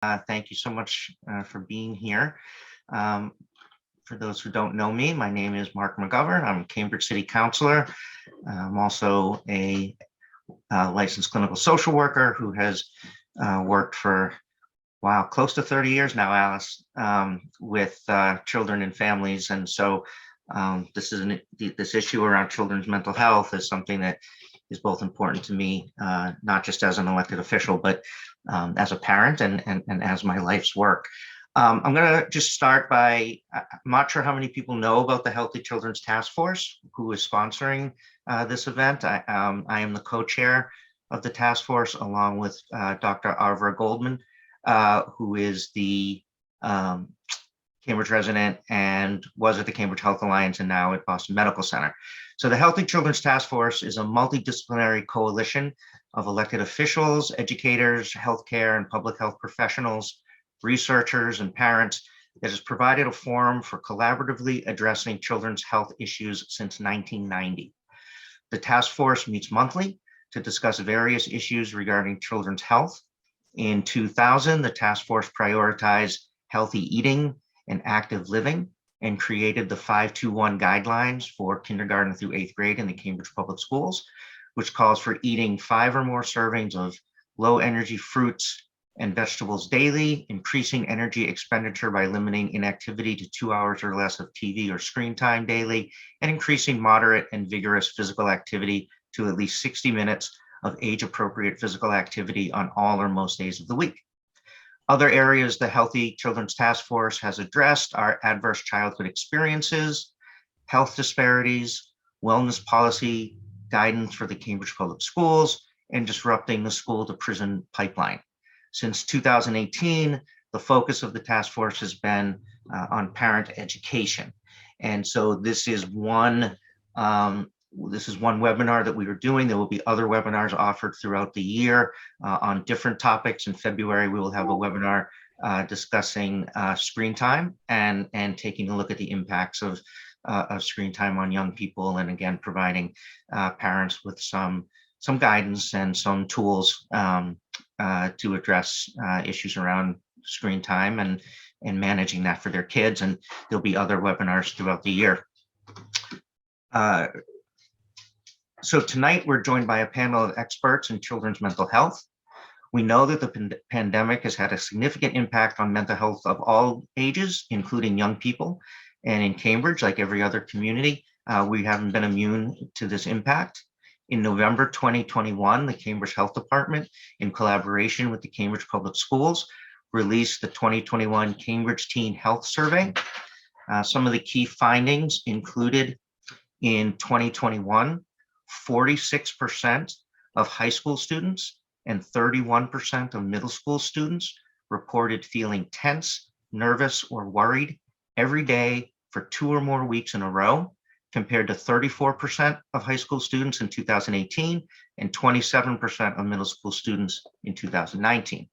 Thank you so much for being here. Um, for those who don't know me, my name is Mark McGovern. I'm a Cambridge City Councilor. I'm also a licensed clinical social worker who has worked for, wow, close to 30 years now, Alice, with children and families. And so this issue around children's mental health is something that is both important to me, not just as an elected official, but as a parent and as my life's work. I'm going to just start by, I'm not sure how many people know about the Healthy Children's Task Force, who is sponsoring this event. I am the co-chair of the task force, along with Dr. Arvra Goldman, who is the Cambridge resident and was at the Cambridge Health Alliance and now at Boston Medical Center. So the Healthy Children's Task Force is a multidisciplinary coalition of elected officials, educators, healthcare and public health professionals, researchers, and parents that has provided a forum for collaboratively addressing children's health issues since 1990. The task force meets monthly to discuss various issues regarding children's health. In 2000, the task force prioritized healthy eating and active living and created the 521 guidelines for kindergarten through 8th grade in the Cambridge Public Schools, which calls for eating 5 or more servings of low energy fruits and vegetables daily, increasing energy expenditure by limiting inactivity to 2 hours or less of TV or screen time daily, and increasing moderate and vigorous physical activity to at least 60 minutes of age-appropriate physical activity on all or most days of the week. Other areas the Healthy Children's Task Force has addressed are adverse childhood experiences, health disparities, wellness policy, guidance for the Cambridge Public Schools, and disrupting the school to prison pipeline. Since 2018, the focus of the task force has been on parent education. And so this is one webinar that we are doing. There will be other webinars offered throughout the year on different topics. In February, we will have a webinar discussing screen time and taking a look at the impacts of screen time on young people, and again, providing parents with some guidance and some tools to address issues around screen time and managing that for their kids. And there'll be other webinars throughout the year. So tonight we're joined by a panel of experts in children's mental health. We know that the pandemic has had a significant impact on mental health of all ages, including young people. And in Cambridge, like every other community, we haven't been immune to this impact. In November 2021, the Cambridge Health Department, in collaboration with the Cambridge Public Schools, released the 2021 Cambridge Teen Health Survey. Some of the key findings included: in 2021, 46% of high school students and 31% of middle school students reported feeling tense, nervous, or worried every day for 2 or more weeks in a row, compared to 34% of high school students in 2018 and 27% of middle school students in 2019.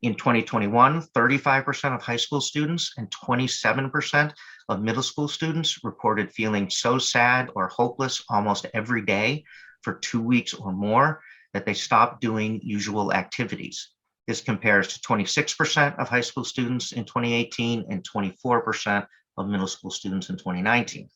In 2021, 35% of high school students and 27% of middle school students reported feeling so sad or hopeless almost every day for 2 weeks or more that they stopped doing usual activities. This compares to 26% of high school students in 2018 and 24% of middle school students in 2019.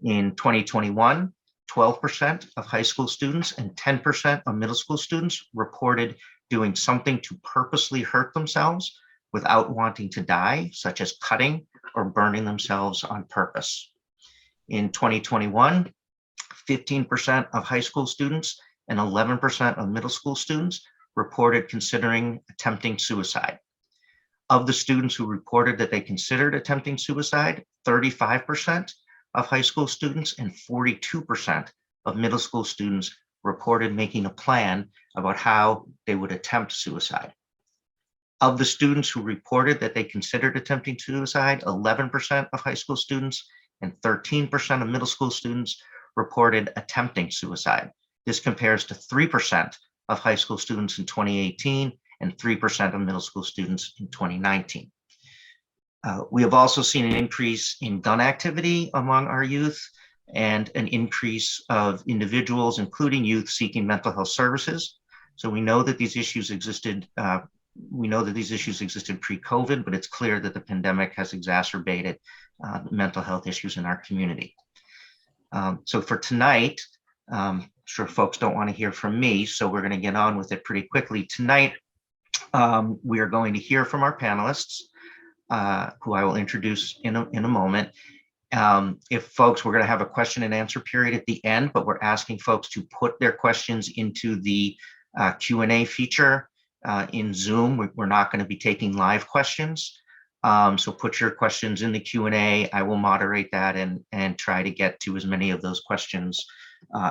In 2021, 12% of high school students and 10% of middle school students reported doing something to purposely hurt themselves without wanting to die, such as cutting or burning themselves on purpose. In 2021, 15% of high school students and 11% of middle school students reported considering attempting suicide. Of the students who reported that they considered attempting suicide, 35% of high school students and 42% of middle school students reported making a plan about how they would attempt suicide. Of the students who reported that they considered attempting suicide, 11% of high school students and 13% of middle school students reported attempting suicide. This compares to 3% of high school students in 2018 and 3% of middle school students in 2019. We have also seen an increase in gun activity among our youth and an increase of individuals, including youth, seeking mental health services. So we know that these issues existed we know that these issues existed pre-COVID, but it's clear that the pandemic has exacerbated mental health issues in our community. So for tonight, I'm sure folks don't want to hear from me, so we're going to get on with it pretty quickly. Tonight, we are going to hear from our panelists, who I will introduce in a moment. If folks, we're going to have a question and answer period at the end, but we're asking folks to put their questions into the Q&A feature in Zoom. We're not going to be taking live questions. So put your questions in the Q&A. I will moderate that and try to get to as many of those questions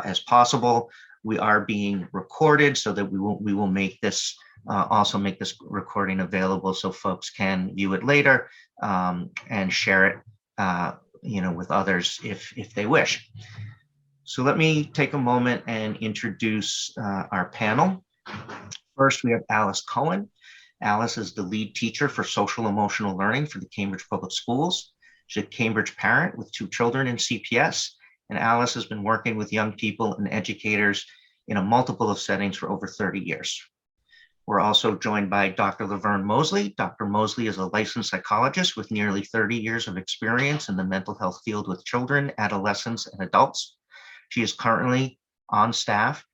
as possible. We are being recorded so that we will make this also make this recording available so folks can view it later and share it with others if they wish. So let me take a moment and introduce our panel. First, we have Alice Cohen. Alice is the lead teacher for social emotional learning for the Cambridge Public Schools. She's a Cambridge parent with 2 children in CPS, and Alice has been working with young people and educators in a multiple of settings for over 30 years. We're also joined by Dr. Laverne Mosley. Dr. Mosley is a licensed psychologist with nearly 30 years of experience in the mental health field with children, adolescents, and adults. She is currently on staff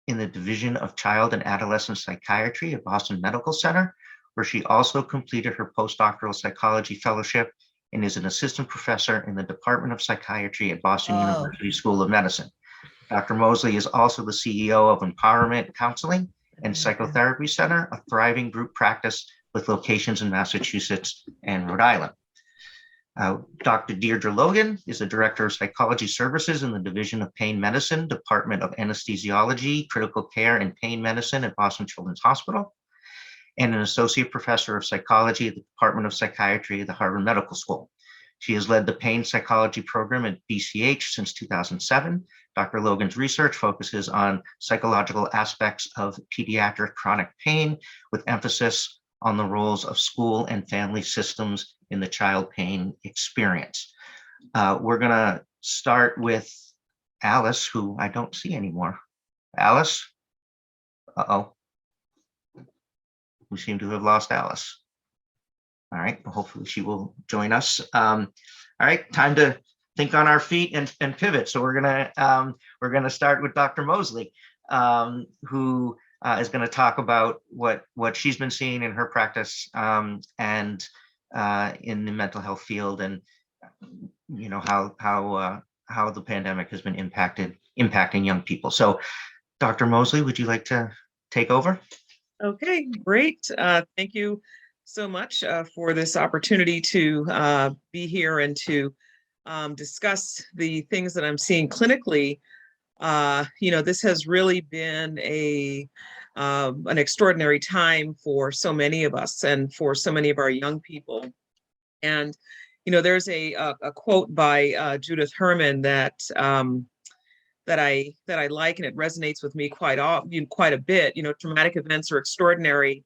in the Division of Child and Adolescent Psychiatry at Boston Medical Center, where she also completed her postdoctoral psychology fellowship and is an assistant professor in the Department of Psychiatry at Boston University School of Medicine. Dr. Mosley is also the CEO of Empowerment Counseling and Psychotherapy Center, a thriving group practice with locations in Massachusetts and Rhode Island. Dr. Deirdre Logan is the Director of Psychology Services in the Division of Pain Medicine, Department of Anesthesiology, Critical Care, and Pain Medicine at Boston Children's Hospital, and an Associate Professor of Psychology at the Department of Psychiatry at the Harvard Medical School. She has led the pain psychology program at BCH since 2007. Dr. Logan's research focuses on psychological aspects of pediatric chronic pain, with emphasis on the roles of school and family systems in the child pain experience. We're going to start with Alice, who I don't see anymore. Alice? Uh-oh. We seem to have lost Alice. All right, well, hopefully she will join us. All right, time to think on our feet and pivot. So we're gonna start with Dr. Mosley, who is going to talk about what she's been seeing in her practice and in the mental health field, and how the pandemic has been impacting young people. So, Dr. Mosley, would you like to take over? Okay, great. Thank you so much for this opportunity to be here and to discuss the things that I'm seeing clinically. This has really been an extraordinary time for so many of us and for so many of our young people. And there's a quote by Judith Herman that I like, and it resonates with me quite a bit. Traumatic events are extraordinary,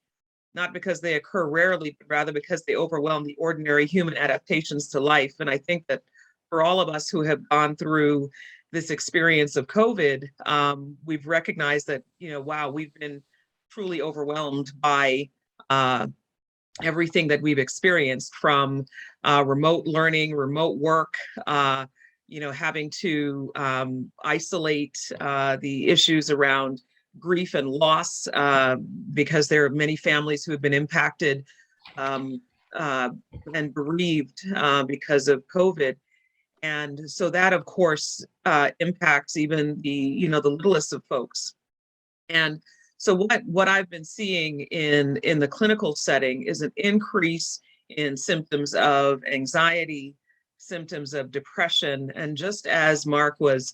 not because they occur rarely, but rather because they overwhelm the ordinary human adaptations to life. And I think that for all of us who have gone through this experience of COVID, we've recognized that, wow, we've been truly overwhelmed by everything that we've experienced, from remote learning, remote work, having to isolate the issues around grief and loss, because there are many families who have been impacted and bereaved because of COVID. And so that, of course, impacts even the littlest of folks. And so what I've been seeing in the clinical setting is an increase in symptoms of anxiety, symptoms of depression. And just as Mark was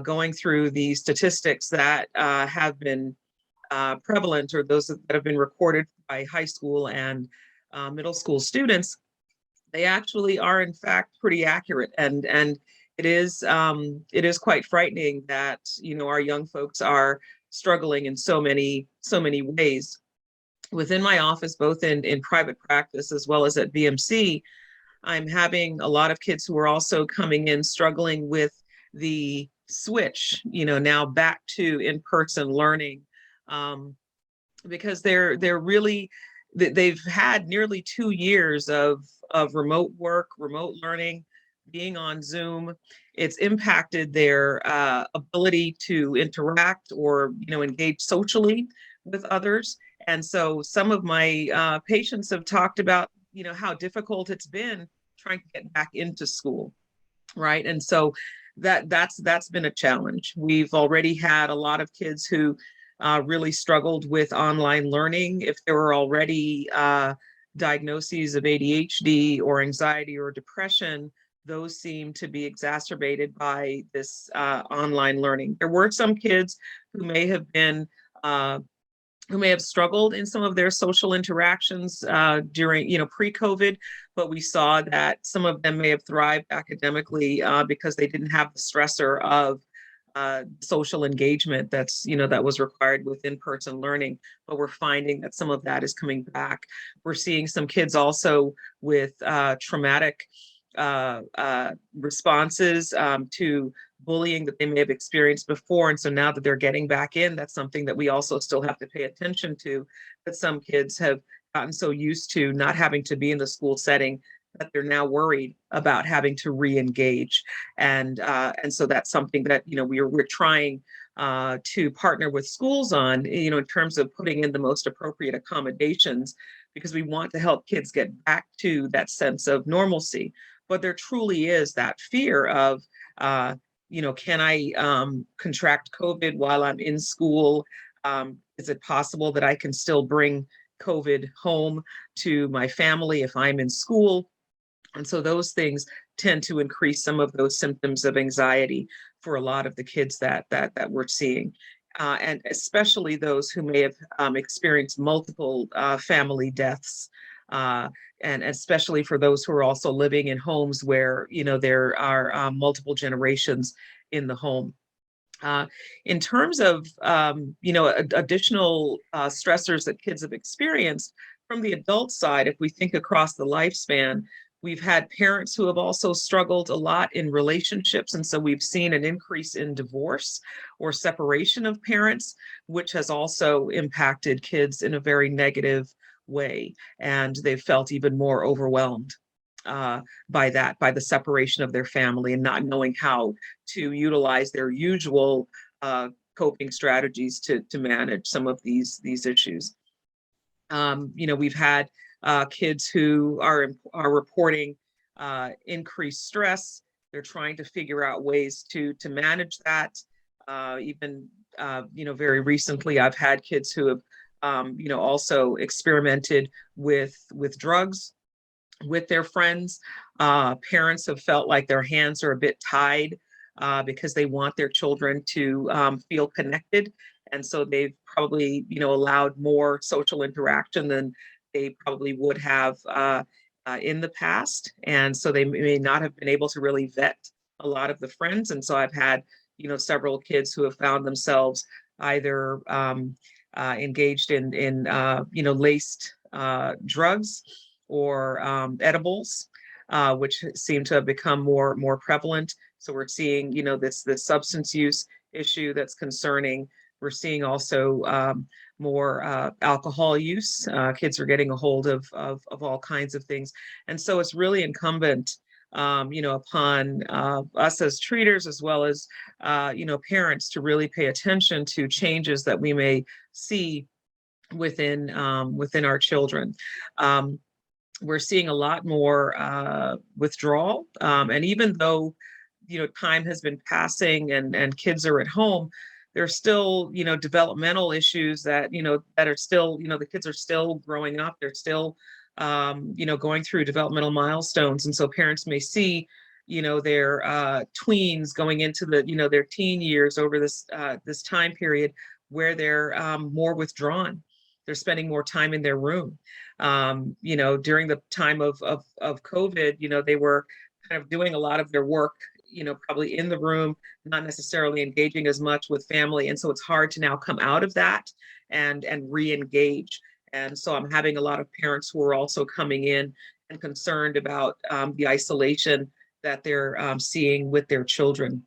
going through the statistics that have been prevalent, or those that have been recorded by high school and middle school students, they actually are in fact pretty accurate. And it is quite frightening that our young folks are struggling in so many ways. Within my office, both in private practice as well as at BMC, I'm having a lot of kids who are also coming in struggling with the switch, now back to in-person learning, because they're really, they've had nearly 2 years of remote work, remote learning, being on Zoom. It's impacted their ability to interact or, engage socially with others. And so some of my patients have talked about, how difficult it's been trying to get back into school, right? And so that's been a challenge. We've already had a lot of kids who really struggled with online learning. If there were already diagnoses of ADHD or anxiety or depression, those seem to be exacerbated by this online learning. There were some kids who may have been who may have struggled in some of their social interactions during, pre-COVID, but we saw that some of them may have thrived academically because they didn't have the stressor of social engagement that was required with in-person learning. But we're finding that some of that is coming back. We're seeing some kids also with traumatic responses to bullying that they may have experienced before. And so now that they're getting back in, that's something that we also still have to pay attention to, that some kids have gotten so used to not having to be in the school setting that they're now worried about having to re-engage. And so that's something that, we're trying to partner with schools on, in terms of putting in the most appropriate accommodations, because we want to help kids get back to that sense of normalcy. But there truly is that fear of, can I contract COVID while I'm in school? Is it possible that I can still bring COVID home to my family if I'm in school? And so those things tend to increase some of those symptoms of anxiety for a lot of the kids that we're seeing. And especially those who may have experienced multiple family deaths. And especially for those who are also living in homes where, there are multiple generations in the home. In terms of, additional stressors that kids have experienced from the adult side, if we think across the lifespan, we've had parents who have also struggled a lot in relationships. And so we've seen an increase in divorce or separation of parents, which has also impacted kids in a very negative way. And they've felt even more overwhelmed by the separation of their family and not knowing how to utilize their usual coping strategies to manage some of these issues. We've had kids who are reporting increased stress. They're trying to figure out ways to manage that. Even very recently, I've had kids who have also experimented with drugs with their friends. Parents have felt like their hands are a bit tied because they want their children to feel connected. And so they've probably, allowed more social interaction than they probably would have in the past. And so they may not have been able to really vet a lot of the friends. And so I've had, several kids who have found themselves either engaged in laced drugs or edibles, which seem to have become more prevalent. So we're seeing, this substance use issue that's concerning. We're seeing also more alcohol use. Kids are getting a hold of all kinds of things. And so it's really incumbent, upon us as treaters, as well as, parents, to really pay attention to changes that we may see within our children. We're seeing a lot more withdrawal. And even though, time has been passing and kids are at home, there's still, developmental issues that, that are still, the kids are still growing up. They're still, going through developmental milestones. And so parents may see, their tweens going into their teen years over this time period where they're more withdrawn. They're spending more time in their room. During the time of COVID, they were kind of doing a lot of their work, probably in the room, not necessarily engaging as much with family. And so it's hard to now come out of that and re-engage. And so I'm having a lot of parents who are also coming in and concerned about the isolation that they're seeing with their children.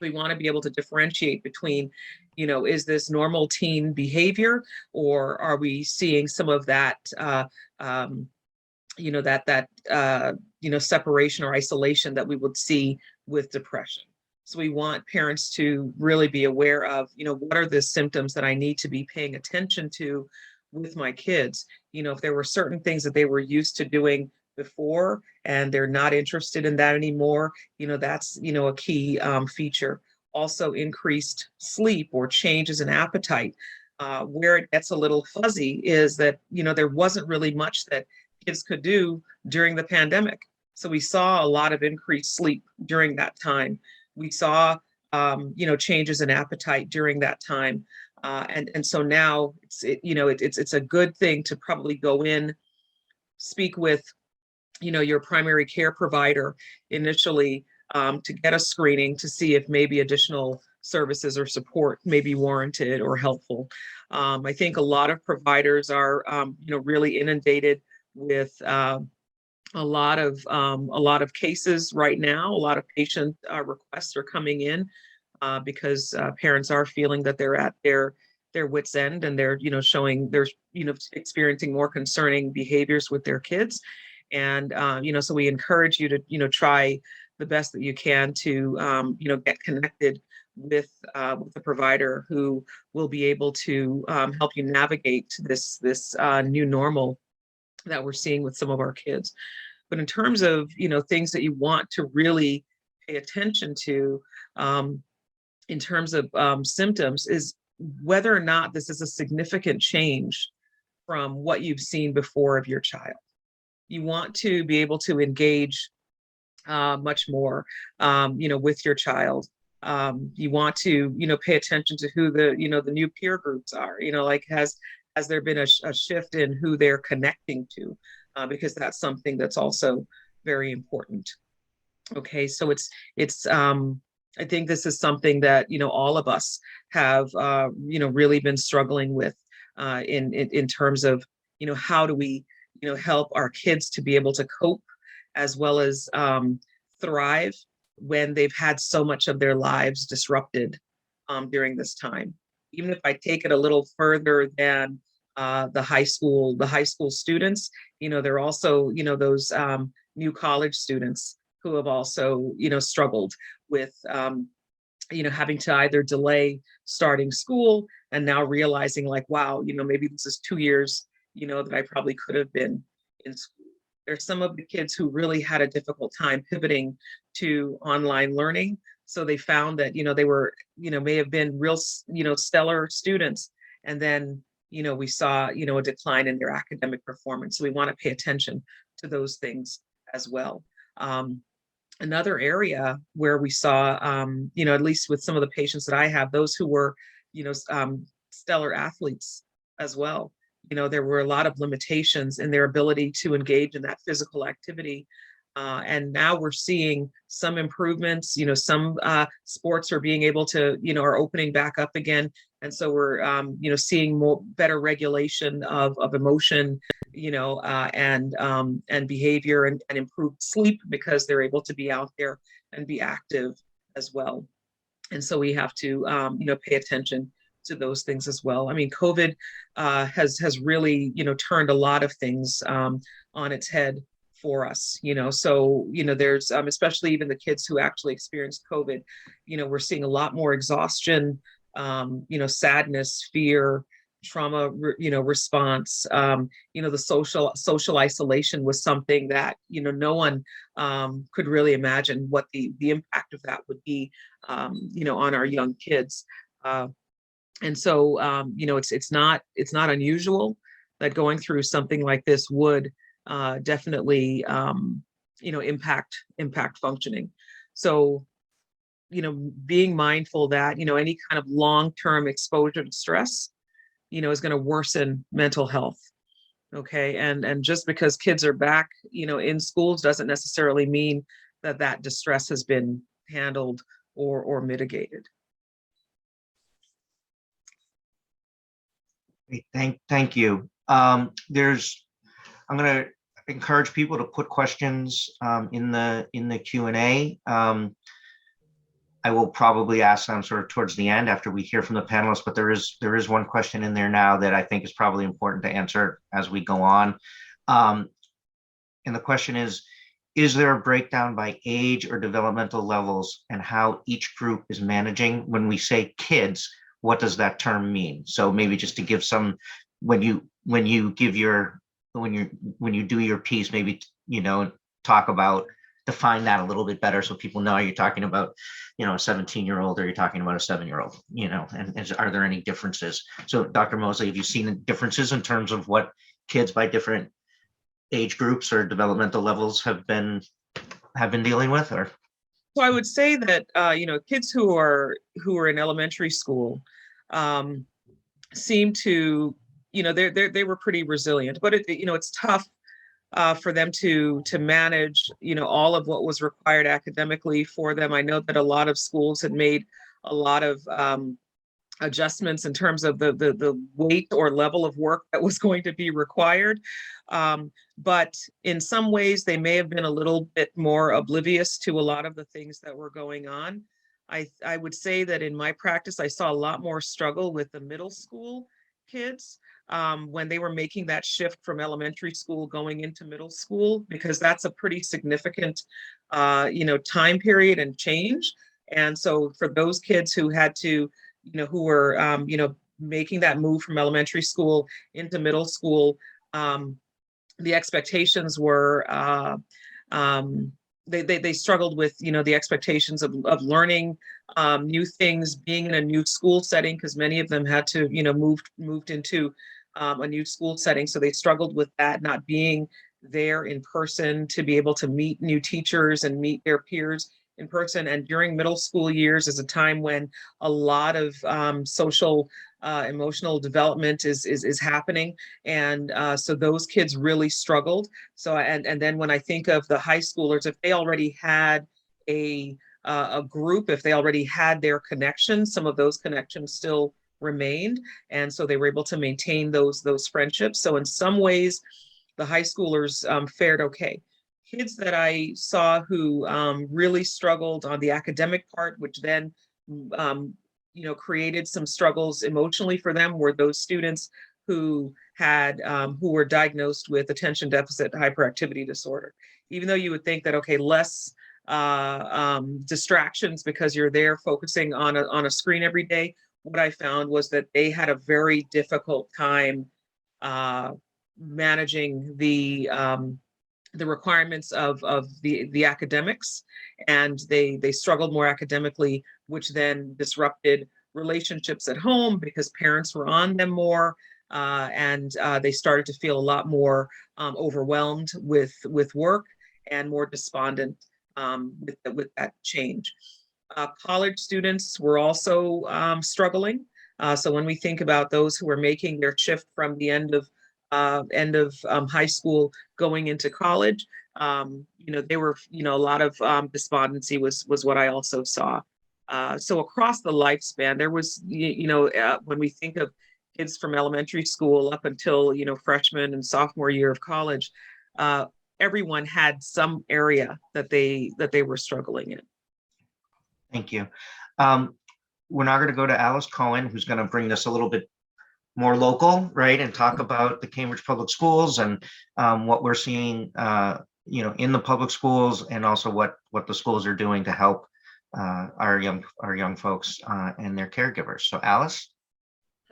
We want to be able to differentiate between, is this normal teen behavior, or are we seeing some of that, separation or isolation that we would see with depression? So we want parents to really be aware of, what are the symptoms that I need to be paying attention to with my kids? If there were certain things that they were used to doing before and they're not interested in that anymore, that's, a key feature. Also, increased sleep or changes in appetite. Where it gets a little fuzzy is that, there wasn't really much that kids could do during the pandemic. So we saw a lot of increased sleep during that time. We saw, changes in appetite during that time. And so now it's a good thing to probably go in, speak with, your primary care provider initially, to get a screening to see if maybe additional services or support may be warranted or helpful. I think a lot of providers are, really inundated with a lot of cases right now. A lot of patient requests are coming in because parents are feeling that they're at their wits' end, and they're experiencing more concerning behaviors with their kids. And so we encourage you to try the best that you can to get connected with the provider who will be able to help you navigate this new normal that we're seeing with some of our kids. But in terms of things that you want to really pay attention to, in terms of symptoms, is whether or not this is a significant change from what you've seen before of your child. You want to be able to engage much more, with your child. You want to, pay attention to who the new peer groups are. Like has there been a shift in who they're connecting to? Because that's something that's also very important. Okay, so it's I think this is something that all of us have really been struggling with in terms of how do we help our kids to be able to cope as well as thrive when they've had so much of their lives disrupted during this time. Even if I take it a little further than the high school students, there are also those new college students who have also struggled with having to either delay starting school and now realizing like, wow, maybe this is 2 years that I probably could have been in school. There's some of the kids who really had a difficult time pivoting to online learning. So they found that, they were, may have been real, stellar students. And then, we saw, a decline in their academic performance. So we want to pay attention to those things as well. Another area where we saw, at least with some of the patients that I have, those who were, stellar athletes as well. There were a lot of limitations in their ability to engage in that physical activity. And now we're seeing some improvements, some sports are being able to, are opening back up again. And so we're, seeing more better regulation of emotion, and behavior and improved sleep because they're able to be out there and be active as well. And so we have to, pay attention to those things as well. I mean, COVID has really, turned a lot of things on its head for us, so, there's especially even the kids who actually experienced COVID, we're seeing a lot more exhaustion, sadness, fear, trauma, response. The social isolation was something that, no one could really imagine what the impact of that would be, on our young kids. And so, it's not unusual that going through something like this would definitely, impact functioning. So, being mindful that, any kind of long-term exposure to stress, is going to worsen mental health. Okay. And just because kids are back, in schools doesn't necessarily mean that distress has been handled or mitigated. Thank you. I'm going to encourage people to put questions in the Q&A. I will probably ask them sort of towards the end after we hear from the panelists, but there is one question in there now that I think is probably important to answer as we go on. And the question is there a breakdown by age or developmental levels and how each group is managing? When we say kids, what does that term mean? So maybe just to give some, when you give your, when you do your piece, maybe, talk about, define that a little bit better so people know you're talking about, a 17-year-old or you're talking about a 7-year-old, and are there any differences? So Dr. Mosley, have you seen differences in terms of what kids by different age groups or developmental levels have been dealing with? Or So I would say that kids who are in elementary school seem to, they were pretty resilient, but it's tough for them to manage, all of what was required academically for them. I know that a lot of schools had made a lot of adjustments in terms of the weight or level of work that was going to be required. But in some ways, they may have been a little bit more oblivious to a lot of the things that were going on. I would say that in my practice, I saw a lot more struggle with the middle school kids when they were making that shift from elementary school going into middle school, because that's a pretty significant, time period and change. And so for those kids who had to, who were, making that move from elementary school into middle school, the expectations were, they struggled with, the expectations of learning new things, being in a new school setting, because many of them had to, moved into a new school setting. So they struggled with that, not being there in person to be able to meet new teachers and meet their peers in person. And during middle school years is a time when a lot of social emotional development is happening. And so those kids really struggled. So, and then when I think of the high schoolers, if they already had a group, if they already had their connections, some of those connections still remained. And so they were able to maintain those friendships. So in some ways, the high schoolers fared okay. Kids that I saw who really struggled on the academic part, which then created some struggles emotionally for them, were those students who had who were diagnosed with attention deficit hyperactivity disorder. Even though you would think that, okay, less distractions because you're there focusing on a screen every day, what I found was that they had a very difficult time managing the requirements of the academics, and they struggled more academically, which then disrupted relationships at home because parents were on them more, and they started to feel a lot more overwhelmed with work and more despondent with that change. College students were also struggling. So when we think about those who are making their shift from the end of high school going into college, they were, a lot of despondency was what I also saw. So across the lifespan, there was, when we think of kids from elementary school up until, freshman and sophomore year of college, everyone had some area that they were struggling in. thank you. We're now going to go to Alice Cohen, who's going to bring this a little bit more local, right, and talk about the Cambridge Public Schools and what we're seeing, in the public schools, and also what the schools are doing to help our young folks and their caregivers. So, Alice.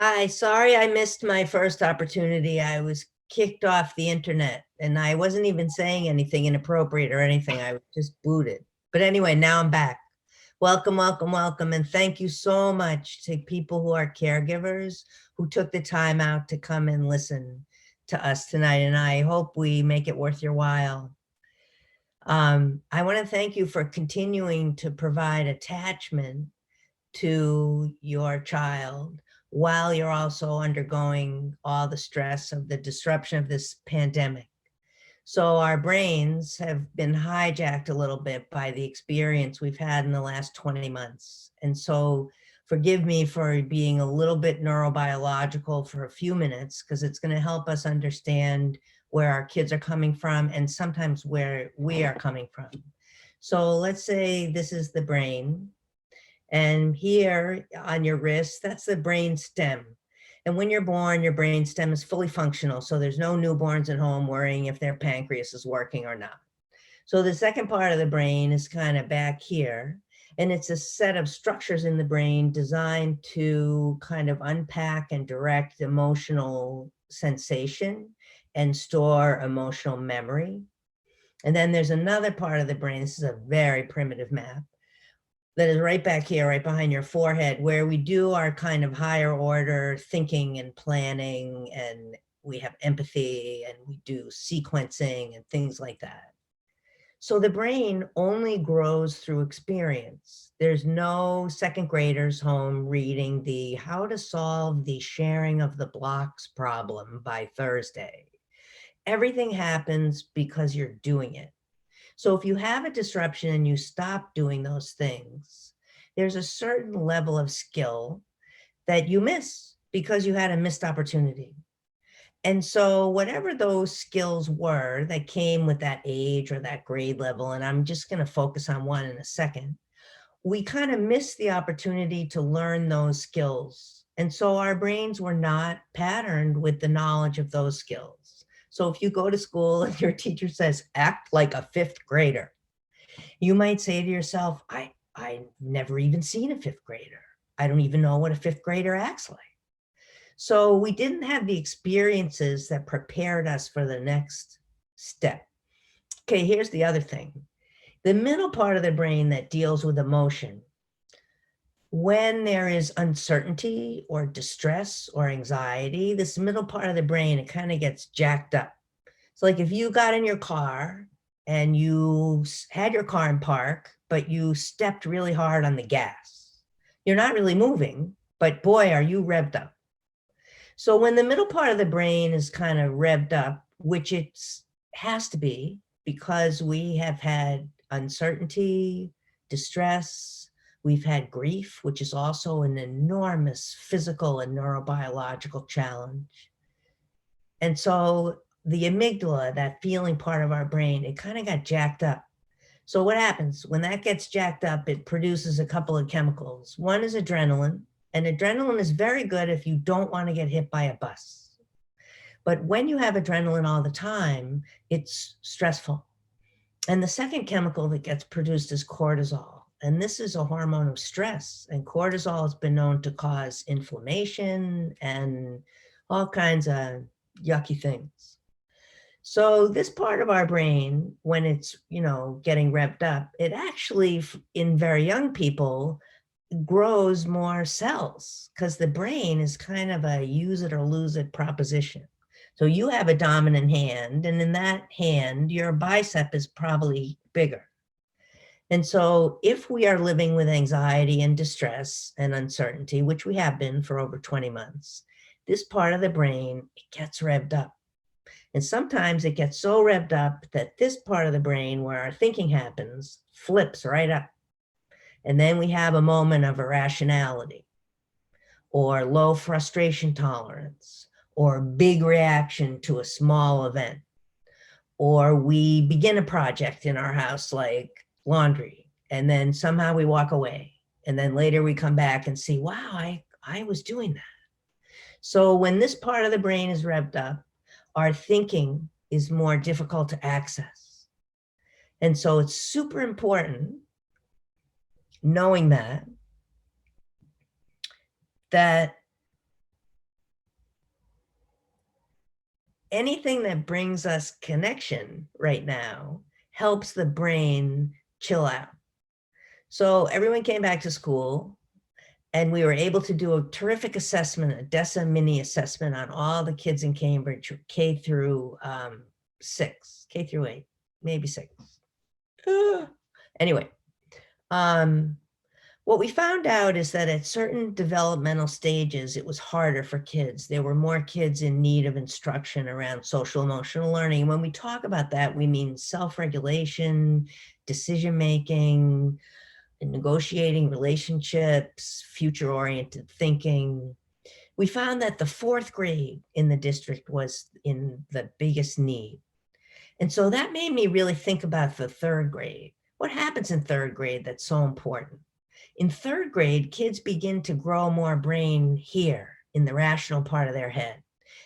Hi, sorry I missed my first opportunity. I was kicked off the internet, and I wasn't even saying anything inappropriate or anything. I was just booted. But anyway, now I'm back. Welcome, welcome, welcome. And thank you so much to people who are caregivers who took the time out to come and listen to us tonight. And I hope we make it worth your while. I want to thank you for continuing to provide attachment to your child while you're also undergoing all the stress of the disruption of this pandemic. So our brains have been hijacked a little bit by the experience we've had in the last 20 months. And so forgive me for being a little bit neurobiological for a few minutes, because it's going to help us understand where our kids are coming from and sometimes where we are coming from. So let's say this is the brain. And here on your wrist, that's the brain stem. And when you're born, your brain stem is fully functional. So there's no newborns at home worrying if their pancreas is working or not. So the second part of the brain is kind of back here. And it's a set of structures in the brain designed to kind of unpack and direct emotional sensation and store emotional memory. And then there's another part of the brain, this is a very primitive map, that is right back here, right behind your forehead, where we do our kind of higher order thinking and planning, and we have empathy, and we do sequencing and things like that. So the brain only grows through experience. There's no second graders home reading the how to solve the sharing of the blocks problem by Thursday. Everything happens because you're doing it. So if you have a disruption and you stop doing those things, there's a certain level of skill that you miss because you had a missed opportunity. And so whatever those skills were that came with that age or that grade level, and I'm just going to focus on one in a second, we kind of missed the opportunity to learn those skills. And so our brains were not patterned with the knowledge of those skills. So if you go to school and your teacher says, act like a fifth grader, you might say to yourself, I've never even seen a fifth grader. I don't even know what a fifth grader acts like. So we didn't have the experiences that prepared us for the next step. Okay, here's the other thing. The middle part of the brain that deals with emotion, when there is uncertainty or distress or anxiety, this middle part of the brain, it kind of gets jacked up. So like if you got in your car and you had your car in park, but you stepped really hard on the gas, you're not really moving, but boy, are you revved up. So when the middle part of the brain is kind of revved up, which it has to be because we have had uncertainty, distress, we've had grief, which is also an enormous physical and neurobiological challenge. And so the amygdala, that feeling part of our brain, it kind of got jacked up. So what happens when that gets jacked up? It produces a couple of chemicals. One is adrenaline, and adrenaline is very good if you don't want to get hit by a bus. But when you have adrenaline all the time, it's stressful. And the second chemical that gets produced is cortisol. And this is a hormone of stress. And cortisol has been known to cause inflammation and all kinds of yucky things. So this part of our brain, when it's, getting revved up, it actually, in very young people, grows more cells because the brain is kind of a use it or lose it proposition. So you have a dominant hand, and in that hand, your bicep is probably bigger. And so if we are living with anxiety and distress and uncertainty, which we have been for over 20 months, this part of the brain, it gets revved up. And sometimes it gets so revved up that this part of the brain where our thinking happens flips right up. And then we have a moment of irrationality or low frustration tolerance or big reaction to a small event. Or we begin a project in our house like laundry, and then somehow we walk away. And then later we come back and see, wow, I was doing that. So when this part of the brain is revved up, our thinking is more difficult to access. And so it's super important knowing that anything that brings us connection right now helps the brain chill out. So everyone came back to school and we were able to do a terrific assessment, a DESA mini assessment on all the kids in Cambridge, K through 6, K through 8, maybe 6. Anyway, what we found out is that at certain developmental stages, it was harder for kids. There were more kids in need of instruction around social emotional learning. When we talk about that, we mean self-regulation, decision-making, negotiating relationships, future-oriented thinking. We found that the 4th grade in the district was in the biggest need. And so that made me really think about the 3rd grade. What happens in 3rd grade that's so important? In third grade, kids begin to grow more brain here in the rational part of their head.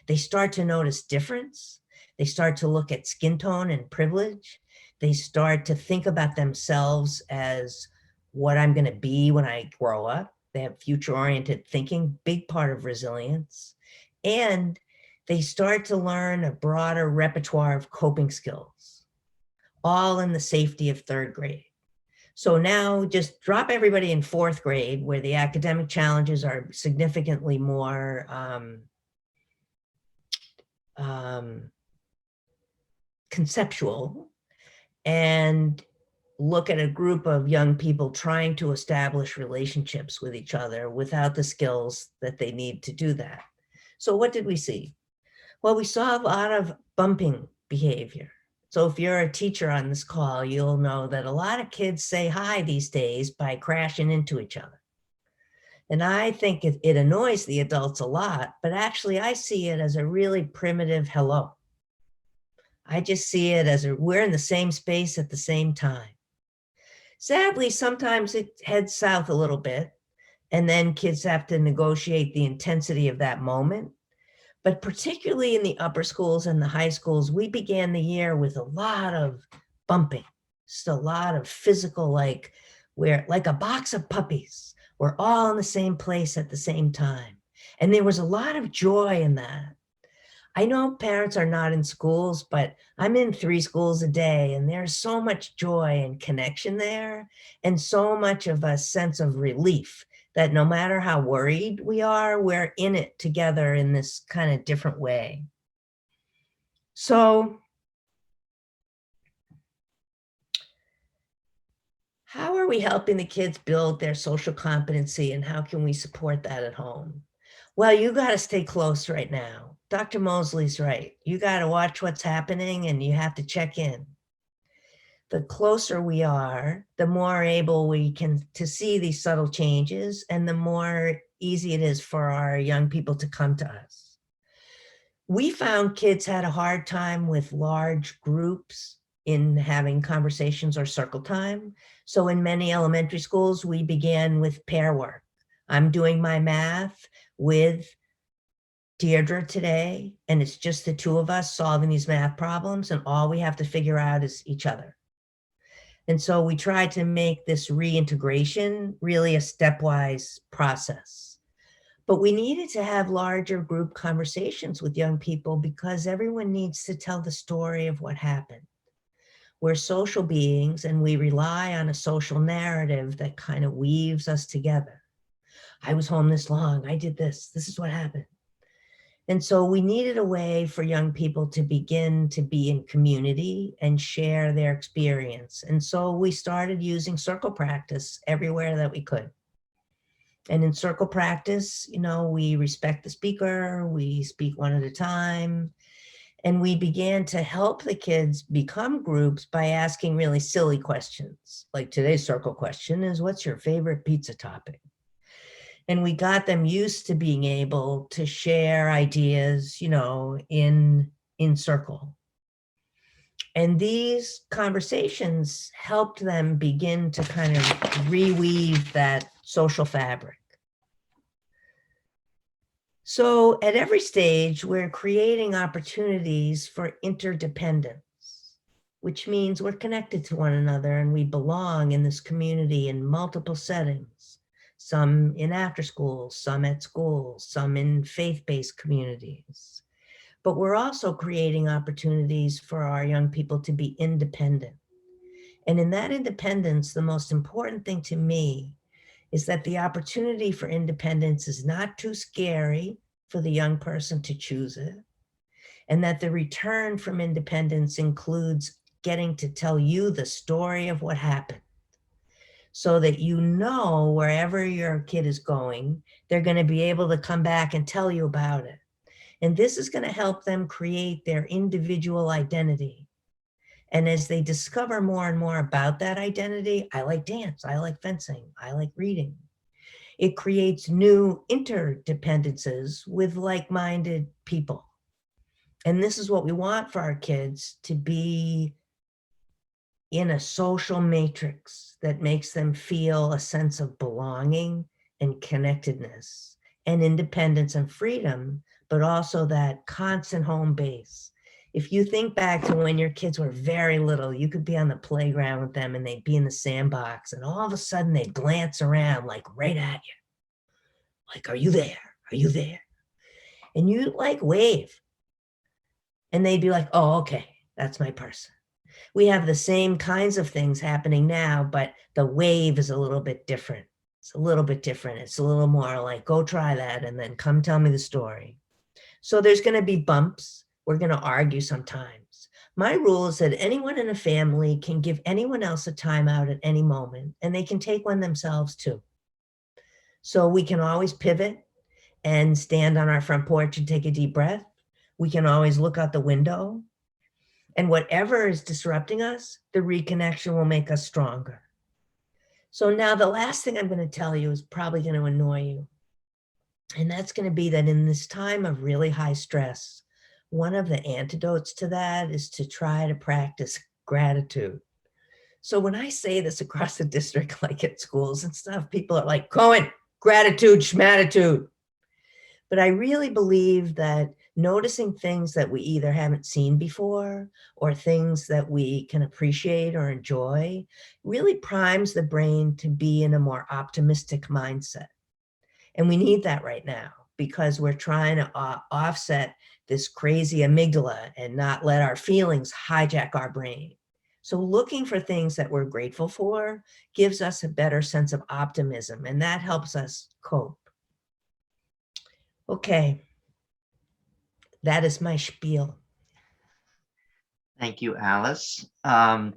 They start to notice difference. They start to look at skin tone and privilege. They start to think about themselves as what I'm going to be when I grow up. They have future-oriented thinking, big part of resilience. And they start to learn a broader repertoire of coping skills, all in the safety of third grade. So now just drop everybody in fourth grade, where the academic challenges are significantly more conceptual, and look at a group of young people trying to establish relationships with each other without the skills that they need to do that. So what did we see? Well, we saw a lot of bumping behavior. So if you're a teacher on this call, you'll know that a lot of kids say hi these days by crashing into each other. And I think it annoys the adults a lot, but actually I see it as a really primitive hello. I just see it as we're in the same space at the same time. Sadly, sometimes it heads south a little bit, and then kids have to negotiate the intensity of that moment. But particularly in the upper schools and the high schools, we began the year with a lot of bumping, just a lot of physical, like a box of puppies. We're all in the same place at the same time. And there was a lot of joy in that. I know parents are not in schools, but I'm in 3 schools a day, and there's so much joy and connection there, and so much of a sense of relief that no matter how worried we are, we're in it together in this kind of different way. So how are we helping the kids build their social competency, and how can we support that at home? Well, you got to stay close right now. Dr. Mosley's right. You got to watch what's happening, and you have to check in. The closer we are, the more able we can to see these subtle changes, and the more easy it is for our young people to come to us. We found kids had a hard time with large groups in having conversations or circle time. So in many elementary schools, we began with pair work. I'm doing my math with Deirdre today, and it's just the 2 of us solving these math problems, and all we have to figure out is each other. And so we tried to make this reintegration really a stepwise process. But we needed to have larger group conversations with young people because everyone needs to tell the story of what happened. We're social beings, and we rely on a social narrative that kind of weaves us together. I was home this long, I did this is what happened. And so we needed a way for young people to begin to be in community and share their experience. And so we started using circle practice everywhere that we could. And in circle practice, we respect the speaker, we speak one at a time, and we began to help the kids become groups by asking really silly questions. Like today's circle question is, what's your favorite pizza topping? And we got them used to being able to share ideas, in circle. And these conversations helped them begin to kind of reweave that social fabric. So at every stage, we're creating opportunities for interdependence, which means we're connected to one another and we belong in this community in multiple settings. Some in after school, some at school, some in faith-based communities. But we're also creating opportunities for our young people to be independent. And in that independence, the most important thing to me is that the opportunity for independence is not too scary for the young person to choose it, and that the return from independence includes getting to tell you the story of what happened, so that wherever your kid is going, they're going to be able to come back and tell you about it. And this is going to help them create their individual identity. And as they discover more and more about that identity, I like dance, I like fencing, I like reading. It creates new interdependences with like-minded people. And this is what we want for our kids to be in a social matrix that makes them feel a sense of belonging and connectedness and independence and freedom, but also that constant home base. If you think back to when your kids were very little, you could be on the playground with them and they'd be in the sandbox and all of a sudden they'd glance around like right at you. Like, are you there? Are you there? And you like wave. And they'd be like, oh, okay, that's my person. We have the same kinds of things happening now, but the wave is a little bit different. It's a little bit different. It's a little more like, go try that and then come tell me the story. So there's going to be bumps. We're going to argue sometimes. My rule is that anyone in a family can give anyone else a timeout at any moment, and they can take one themselves too. So we can always pivot and stand on our front porch and take a deep breath. We can always look out the window. And whatever is disrupting us, the reconnection will make us stronger. So now the last thing I'm going to tell you is probably going to annoy you. And that's going to be that in this time of really high stress, one of the antidotes to that is to try to practice gratitude. So when I say this across the district, like at schools and stuff, people are like, Cohen, gratitude, schmatitude. But I really believe that noticing things that we either haven't seen before or things that we can appreciate or enjoy really primes the brain to be in a more optimistic mindset. And we need that right now because we're trying to offset this crazy amygdala and not let our feelings hijack our brain. So looking for things that we're grateful for gives us a better sense of optimism, and that helps us cope. Okay, that is my spiel. Thank you, Alice. We're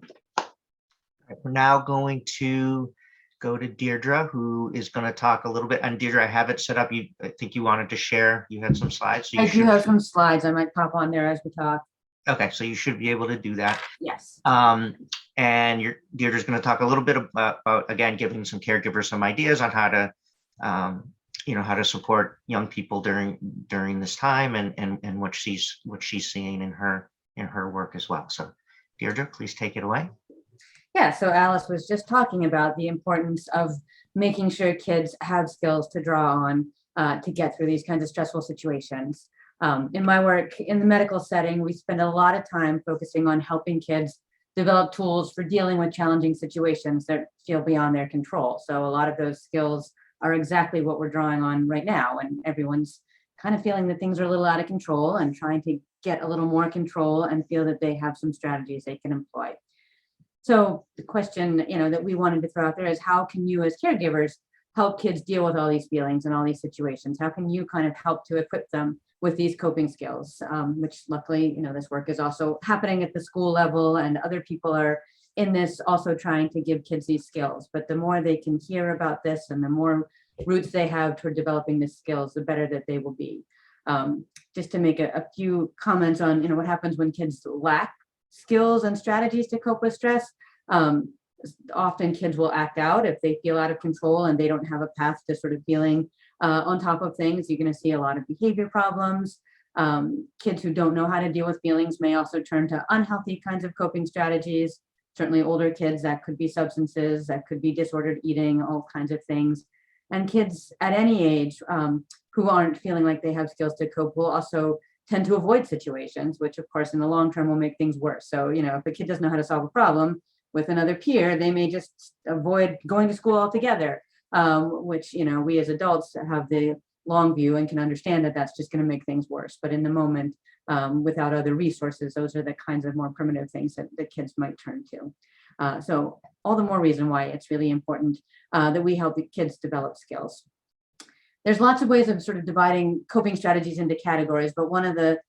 now going to go to Deirdre, who is going to talk a little bit. And Deirdre, I have it set up. I think you wanted to share. You had some slides. So I do have some slides. I might pop on there as we talk. Okay, so you should be able to do that. Yes. And Deirdre's going to talk a little bit about again, giving some caregivers some ideas on how to, how to support young people during this time and what she's seeing in her work as well. So Deirdre, please take it away. Yeah, so Alice was just talking about the importance of making sure kids have skills to draw on to get through these kinds of stressful situations. In my work in the medical setting, we spend a lot of time focusing on helping kids develop tools for dealing with challenging situations that feel beyond their control. So a lot of those skills are exactly what we're drawing on right now. And everyone's kind of feeling that things are a little out of control and trying to get a little more control and feel that they have some strategies they can employ. So the question, that we wanted to throw out there is, how can you as caregivers help kids deal with all these feelings and all these situations? How can you kind of help to equip them with these coping skills, which luckily, this work is also happening at the school level, and other people are in this also trying to give kids these skills. But the more they can hear about this and the more roots they have toward developing the skills, the better that they will be. Just to make a few comments on, what happens when kids lack skills and strategies to cope with stress. Often kids will act out if they feel out of control and they don't have a path to sort of feeling on top of things. You're going to see a lot of behavior problems. Kids who don't know how to deal with feelings may also turn to unhealthy kinds of coping strategies. Certainly older kids, that could be substances, that could be disordered eating, all kinds of things. And kids at any age who aren't feeling like they have skills to cope will also tend to avoid situations, which of course in the long term will make things worse. So, if a kid doesn't know how to solve a problem with another peer, they may just avoid going to school altogether, which, we as adults have the long view and can understand that that's just going to make things worse. But in the moment, without other resources, those are the kinds of more primitive things that the kids might turn to. So all the more reason why it's really important that we help the kids develop skills. There's lots of ways of sort of dividing coping strategies into categories, but one of the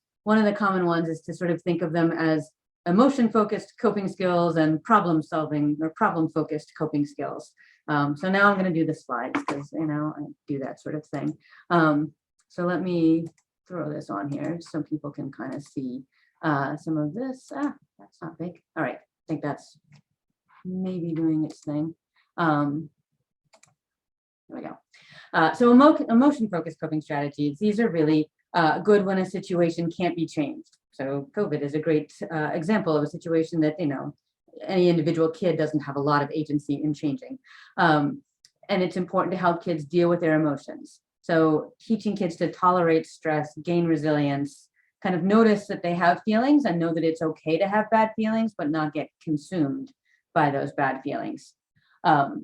common ones is to sort of think of them as emotion-focused coping skills and problem-solving or problem-focused coping skills. So now I'm going to do the slides because, I do that sort of thing. So let me throw this on here so people can kind of see some of this. That's not big. All right, I think that's maybe doing its thing. There we go. So emotion-focused coping strategies, these are really good when a situation can't be changed. So COVID is a great example of a situation that, any individual kid doesn't have a lot of agency in changing. And it's important to help kids deal with their emotions. So teaching kids to tolerate stress, gain resilience, kind of notice that they have feelings and know that it's okay to have bad feelings, but not get consumed by those bad feelings.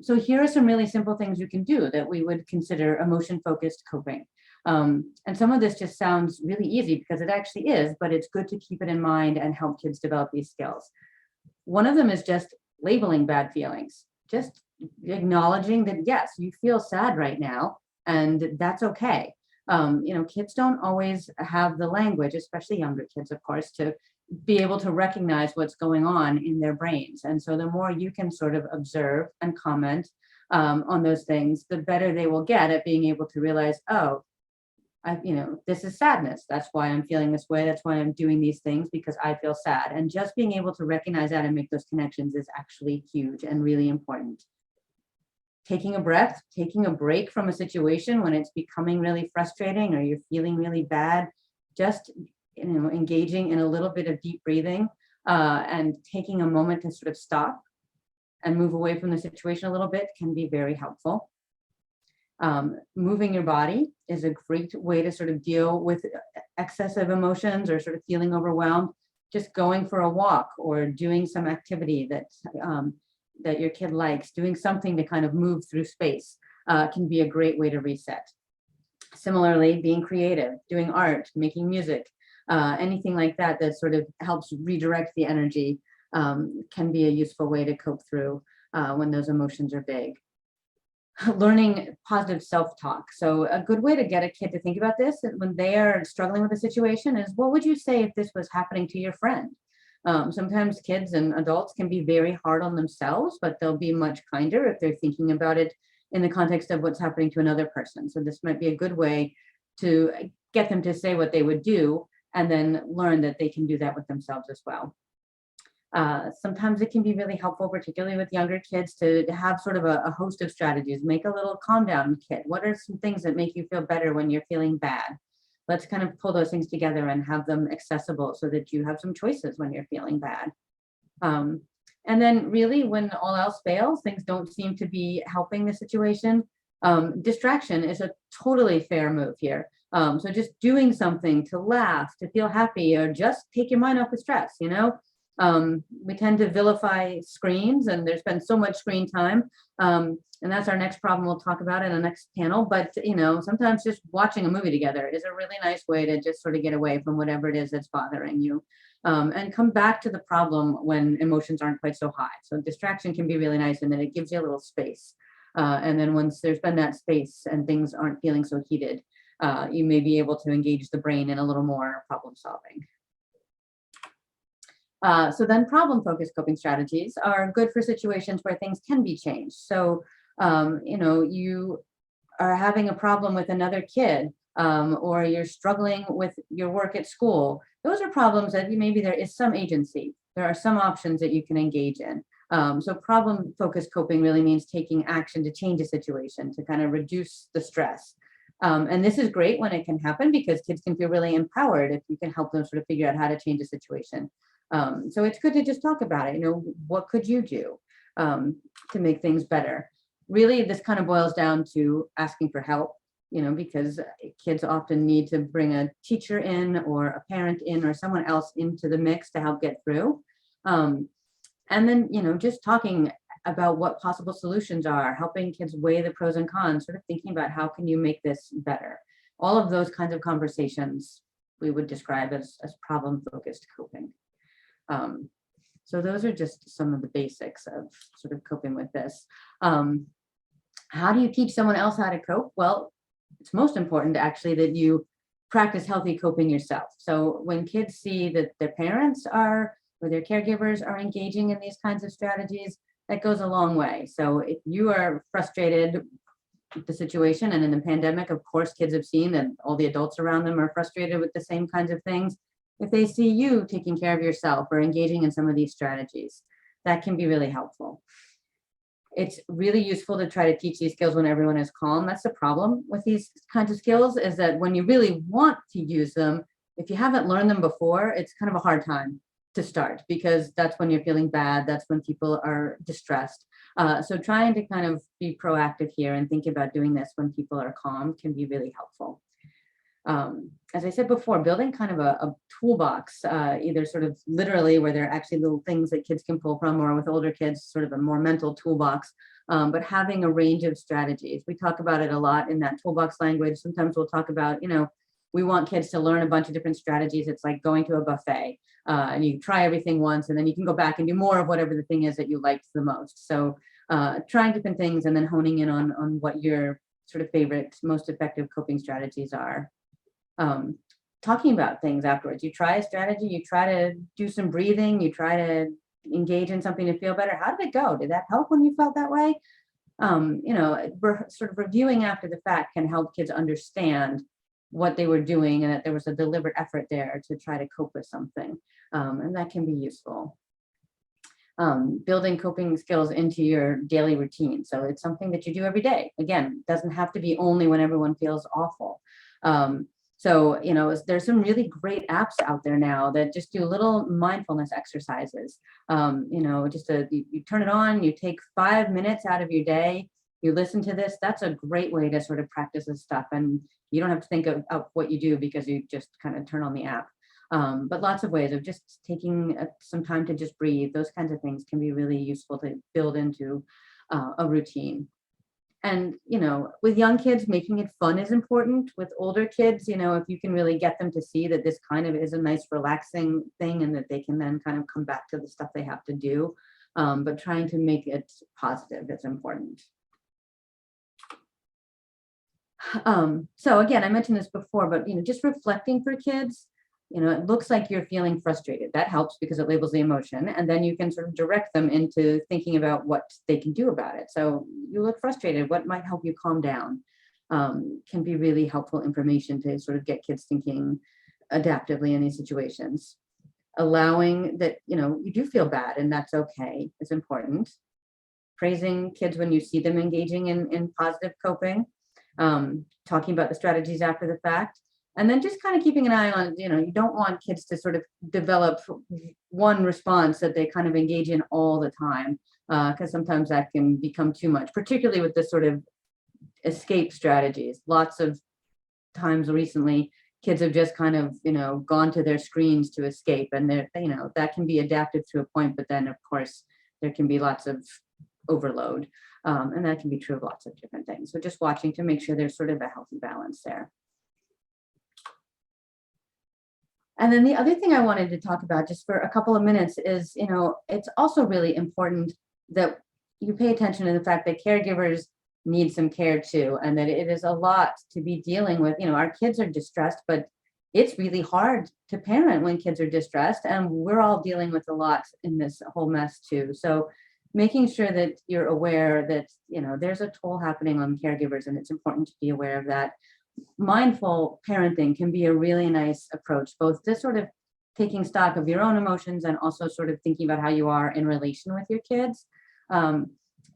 So here are some really simple things you can do that we would consider emotion-focused coping. And some of this just sounds really easy because it actually is, but it's good to keep it in mind and help kids develop these skills. One of them is just labeling bad feelings, just acknowledging that, yes, you feel sad right now, and that's okay. Kids don't always have the language, especially younger kids, of course, to be able to recognize what's going on in their brains. And so the more you can sort of observe and comment on those things, the better they will get at being able to realize, oh, this is sadness. That's why I'm feeling this way. That's why I'm doing these things, because I feel sad. And just being able to recognize that and make those connections is actually huge and really important. Taking a breath, taking a break from a situation when it's becoming really frustrating or you're feeling really bad, just engaging in a little bit of deep breathing and taking a moment to sort of stop and move away from the situation a little bit can be very helpful. Moving your body is a great way to sort of deal with excessive emotions or sort of feeling overwhelmed. Just going for a walk or doing some activity that your kid likes, doing something to kind of move through space can be a great way to reset. Similarly, being creative, doing art, making music, anything like that that sort of helps redirect the energy can be a useful way to cope through when those emotions are big. Learning positive self-talk. So a good way to get a kid to think about this when they are struggling with a situation is, what would you say if this was happening to your friend? Sometimes kids and adults can be very hard on themselves, but they'll be much kinder if they're thinking about it in the context of what's happening to another person. So this might be a good way to get them to say what they would do and then learn that they can do that with themselves as well. Sometimes it can be really helpful, particularly with younger kids, to have sort of a host of strategies. Make a little calm down kit. What are some things that make you feel better when you're feeling bad? Let's kind of pull those things together and have them accessible so that you have some choices when you're feeling bad. And then really, when all else fails, things don't seem to be helping the situation, distraction is a totally fair move here. So just doing something to laugh, to feel happy, or just take your mind off the stress, we tend to vilify screens, and there's been so much screen time. And that's our next problem we'll talk about in the next panel. But, sometimes just watching a movie together is a really nice way to just sort of get away from whatever it is that's bothering you and come back to the problem when emotions aren't quite so high. So distraction can be really nice, and then it gives you a little space. And then once there's been that space and things aren't feeling so heated, you may be able to engage the brain in a little more problem solving. So then problem-focused coping strategies are good for situations where things can be changed. So, you are having a problem with another kid, or you're struggling with your work at school. Those are problems that maybe there is some agency. There are some options that you can engage in. So problem-focused coping really means taking action to change a situation, to kind of reduce the stress. And this is great when it can happen, because kids can feel really empowered if you can help them sort of figure out how to change a situation. So it's good to just talk about it. What could you do to make things better? Really, this kind of boils down to asking for help, because kids often need to bring a teacher in or a parent in or someone else into the mix to help get through. And then, just talking about what possible solutions are, helping kids weigh the pros and cons, sort of thinking about how can you make this better. All of those kinds of conversations we would describe as problem-focused coping. So those are just some of the basics of sort of coping with this. How do you teach someone else how to cope? Well, it's most important actually that you practice healthy coping yourself. So when kids see that their parents or their caregivers are engaging in these kinds of strategies, that goes a long way. So if you are frustrated with the situation, and in the pandemic, of course, kids have seen that all the adults around them are frustrated with the same kinds of things. If they see you taking care of yourself or engaging in some of these strategies, that can be really helpful. It's really useful to try to teach these skills when everyone is calm. That's the problem with these kinds of skills, is that when you really want to use them, if you haven't learned them before, it's kind of a hard time to start, because that's when you're feeling bad. That's when people are distressed. So trying to kind of be proactive here and think about doing this when people are calm can be really helpful. As I said before, building kind of a toolbox, either sort of literally where there are actually little things that kids can pull from, or with older kids, sort of a more mental toolbox, but having a range of strategies. We talk about it a lot in that toolbox language. Sometimes we'll talk about, we want kids to learn a bunch of different strategies. It's like going to a buffet, and you try everything once, and then you can go back and do more of whatever the thing is that you liked the most. So trying different things and then honing in on what your sort of favorite, most effective coping strategies are. Talking about things afterwards. You try a strategy, you try to do some breathing, you try to engage in something to feel better. How did it go? Did that help when you felt that way? Sort of reviewing after the fact can help kids understand what they were doing and that there was a deliberate effort there to try to cope with something. And that can be useful. Building coping skills into your daily routine. So it's something that you do every day. Again, it doesn't have to be only when everyone feels awful. So, there's some really great apps out there now that just do little mindfulness exercises. You turn it on, you take 5 minutes out of your day, you listen to this. That's a great way to sort of practice this stuff. And you don't have to think of what you do because you just kind of turn on the app. But lots of ways of just taking some time to just breathe. Those kinds of things can be really useful to build into a routine. And, with young kids, making it fun is important. With older kids, if you can really get them to see that this kind of is a nice relaxing thing and that they can then kind of come back to the stuff they have to do. But trying to make it positive is important. So again, I mentioned this before, but, just reflecting for kids, it looks like you're feeling frustrated. That helps because it labels the emotion, and then you can sort of direct them into thinking about what they can do about it. So you look frustrated, what might help you calm down? Can be really helpful information to sort of get kids thinking adaptively in these situations. Allowing that, you do feel bad and that's okay is important. Praising kids when you see them engaging in positive coping. Talking about the strategies after the fact. And then just kind of keeping an eye on, you don't want kids to sort of develop one response that they kind of engage in all the time, because sometimes that can become too much, particularly with this sort of escape strategies. Lots of times recently, kids have just kind of, gone to their screens to escape, and they're, that can be adaptive to a point, but then of course there can be lots of overload, and that can be true of lots of different things. So just watching to make sure there's sort of a healthy balance there. And then the other thing I wanted to talk about just for a couple of minutes is, it's also really important that you pay attention to the fact that caregivers need some care too, and that it is a lot to be dealing with. Our kids are distressed, but it's really hard to parent when kids are distressed, and we're all dealing with a lot in this whole mess too. So making sure that you're aware that, there's a toll happening on caregivers, and it's important to be aware of that. Mindful parenting can be a really nice approach, both to sort of taking stock of your own emotions and also sort of thinking about how you are in relation with your kids.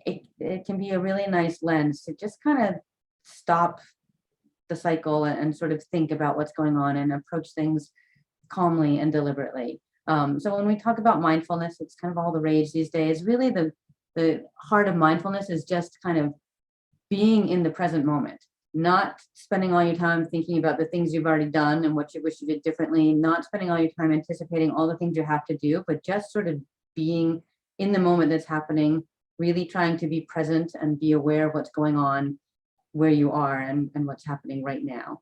It can be a really nice lens to just kind of stop the cycle and sort of think about what's going on and approach things calmly and deliberately. So when we talk about mindfulness, it's kind of all the rage these days. Really, the heart of mindfulness is just kind of being in the present moment. Not spending all your time thinking about the things you've already done and what you wish you did differently, not spending all your time anticipating all the things you have to do, but just sort of being in the moment that's happening, really trying to be present and be aware of what's going on where you are and what's happening right now.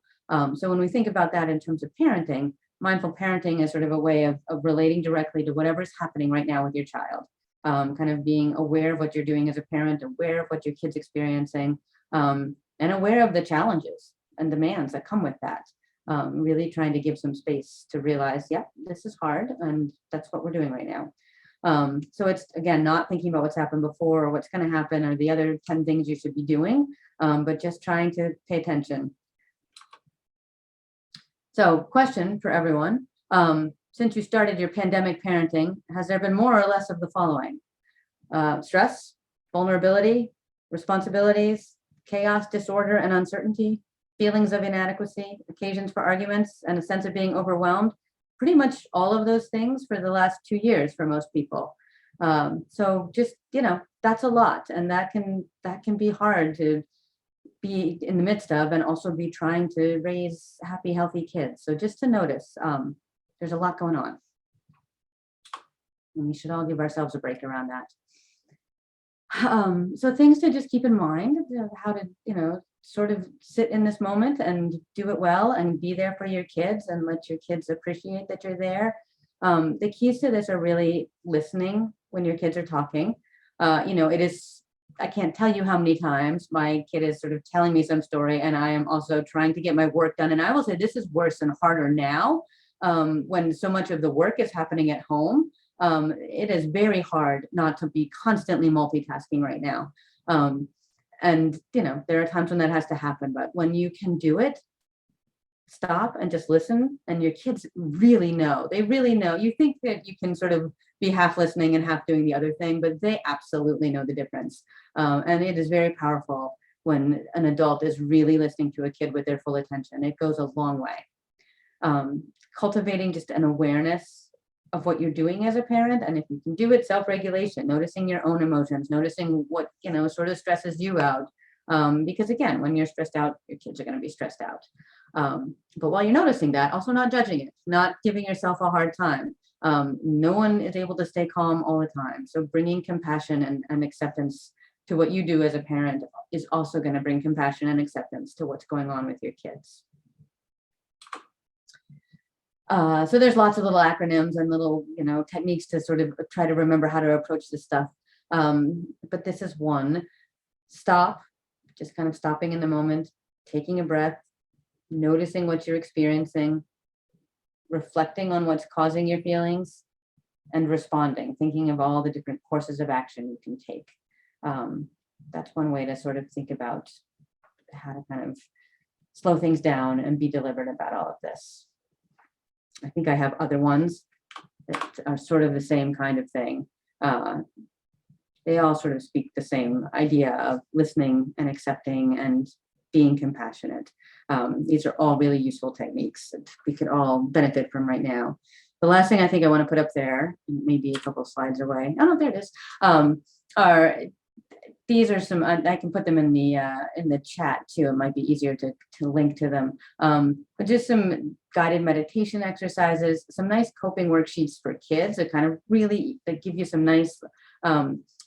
So when we think about that in terms of parenting, mindful parenting is sort of a way of relating directly to whatever's happening right now with your child. Kind of being aware of what you're doing as a parent, aware of what your kid's experiencing, and aware of the challenges and demands that come with that. Really trying to give some space to realize, yeah, this is hard, and that's what we're doing right now. So it's, again, not thinking about what's happened before or what's going to happen or the other 10 things you should be doing, but just trying to pay attention. So question for everyone. Since you started your pandemic parenting, has there been more or less of the following? Stress, vulnerability, responsibilities, chaos, disorder, and uncertainty, feelings of inadequacy, occasions for arguments, and a sense of being overwhelmed, pretty much all of those things for the last 2 years for most people. So just, that's a lot. And that can be hard to be in the midst of, and also be trying to raise happy, healthy kids. So just to notice, there's a lot going on. And we should all give ourselves a break around that. So things to just keep in mind, how to, sort of sit in this moment and do it well and be there for your kids and let your kids appreciate that you're there. The keys to this are really listening when your kids are talking. It is, I can't tell you how many times my kid is sort of telling me some story and I am also trying to get my work done. And I will say this is worse and harder now, when so much of the work is happening at home. It is very hard not to be constantly multitasking right now. And there are times when that has to happen, but when you can do it, stop and just listen. And your kids really know. They really know. You think that you can sort of be half listening and half doing the other thing, but they absolutely know the difference. And it is very powerful when an adult is really listening to a kid with their full attention. It goes a long way. Cultivating just an awareness of what you're doing as a parent. And if you can do it, self-regulation, noticing your own emotions, noticing what, sort of stresses you out. Because again, when you're stressed out, your kids are going to be stressed out. But while you're noticing that, also not judging it, not giving yourself a hard time. No one is able to stay calm all the time. So bringing compassion and acceptance to what you do as a parent is also going to bring compassion and acceptance to what's going on with your kids. So there's lots of little acronyms and little, techniques to sort of try to remember how to approach this stuff. But this is one. Stop, just kind of stopping in the moment, taking a breath, noticing what you're experiencing, reflecting on what's causing your feelings, and responding, thinking of all the different courses of action you can take. That's one way to sort of think about how to kind of slow things down and be deliberate about all of this. I think I have other ones that are sort of the same kind of thing. They all sort of speak the same idea of listening and accepting and being compassionate. These are all really useful techniques that we could all benefit from right now. The last thing I think I want to put up there, maybe a couple slides away. Oh no, there it is. These are some. I can put them in the chat too. It might be easier to link to them. But just some guided meditation exercises, some nice coping worksheets for kids that kind of really that give you some nice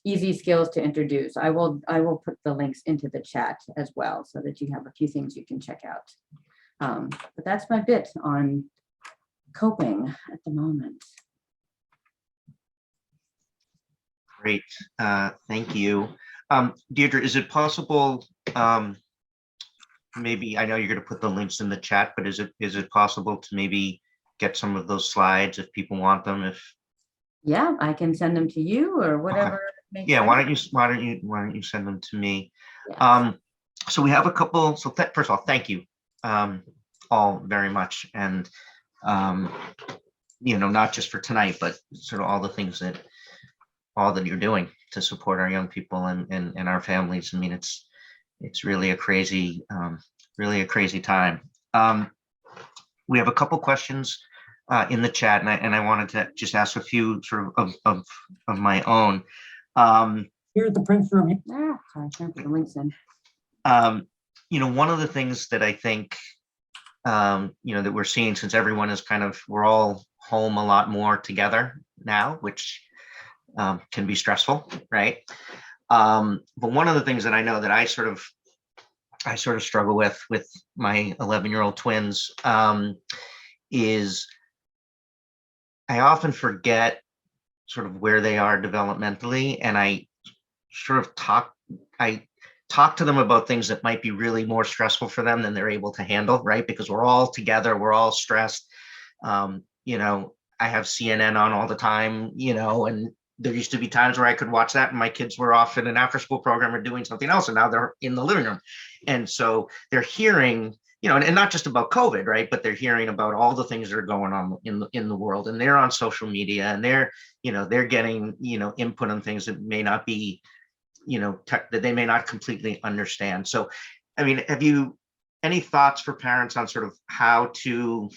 easy skills to introduce. I will put the links into the chat as well so that you have a few things you can check out. But that's my bit on coping at the moment. Great, thank you. Deirdre, is it possible, maybe, I know you're going to put the links in the chat, but is it possible to maybe get some of those slides if people want them? Yeah, I can send them to you or whatever. Okay. Yeah, why don't you send them to me? Yes. So we have a couple. So first of all, thank you all very much, and not just for tonight, but sort of all the things that you're doing to support our young people and our families. I mean, it's really a crazy time. We have a couple questions in the chat, and I wanted to just ask a few sort of my own. Here's the print for me. Sorry, I can't put the links in. One of the things that I think that we're seeing, since everyone is we're all home a lot more together now, which can be stressful, right? But one of the things that I know that I sort of struggle with my 11-year-old twins is I often forget sort of where they are developmentally, and I sort of talk to them about things that might be really more stressful for them than they're able to handle, right? Because we're all together, we're all stressed. I have CNN on all the time, and there used to be times where I could watch that and my kids were off in an after-school program or doing something else, and now they're in the living room. And so they're hearing, and not just about COVID, right? But they're hearing about all the things that are going on in the world, and they're on social media, and they're getting, input on things that may not be, that they may not completely understand. So, I mean, have you any thoughts for parents on sort of how to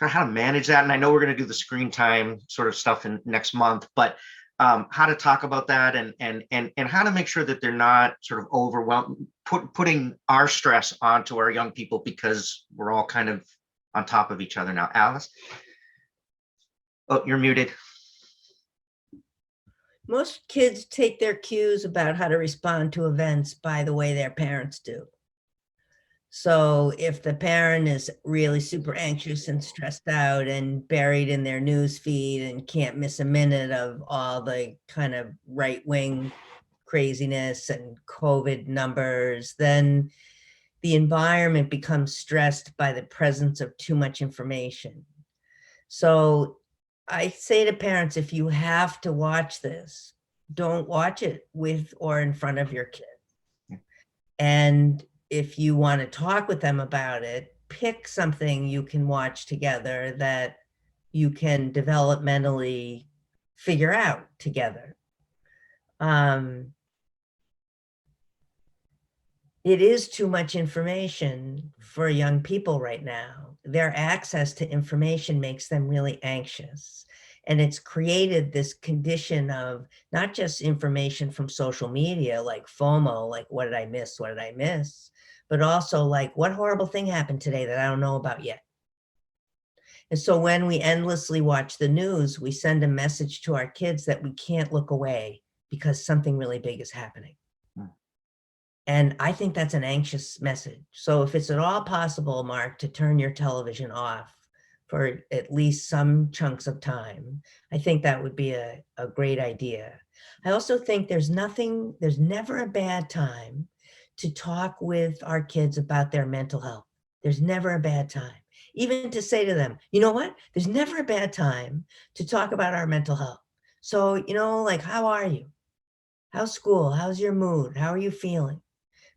of how to manage that. And I know we're going to do the screen time sort of stuff in next month, but how to talk about that and how to make sure that they're not sort of overwhelmed, putting our stress onto our young people because we're all kind of on top of each other now. Alice? Oh, you're muted. Most kids take their cues about how to respond to events by the way their parents do. So if the parent is really super anxious and stressed out and buried in their news feed and can't miss a minute of all the kind of right-wing craziness and COVID numbers, then the environment becomes stressed by the presence of too much information. So I say to parents, if you have to watch this, don't watch it with or in front of your kid. And if you want to talk with them about it, pick something you can watch together that you can developmentally figure out together. It is too much information for young people right now. Their access to information makes them really anxious. And it's created this condition of not just information from social media, like FOMO, like what did I miss? What did I miss? But also like what horrible thing happened today that I don't know about yet. And so when we endlessly watch the news, we send a message to our kids that we can't look away because something really big is happening. And I think that's an anxious message. So if it's at all possible, Mark, to turn your television off for at least some chunks of time, I think that would be a great idea. I also think there's never a bad time to talk with our kids about their mental health. There's never a bad time. Even to say to them, you know what? There's never a bad time to talk about our mental health. So, you know, like, how are you? How's school? How's your mood? How are you feeling?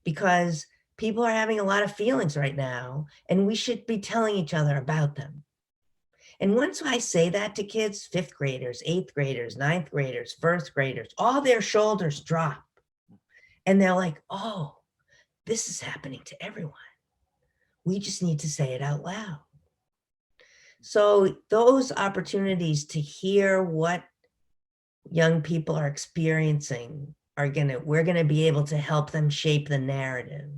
Because people are having a lot of feelings right now, and we should be telling each other about them. And once I say that to kids, 5th graders, 8th graders, 9th graders, 1st graders, all their shoulders drop. And they're like, oh, this is happening to everyone. We just need to say it out loud. So those opportunities to hear what young people are experiencing we're gonna be able to help them shape the narrative.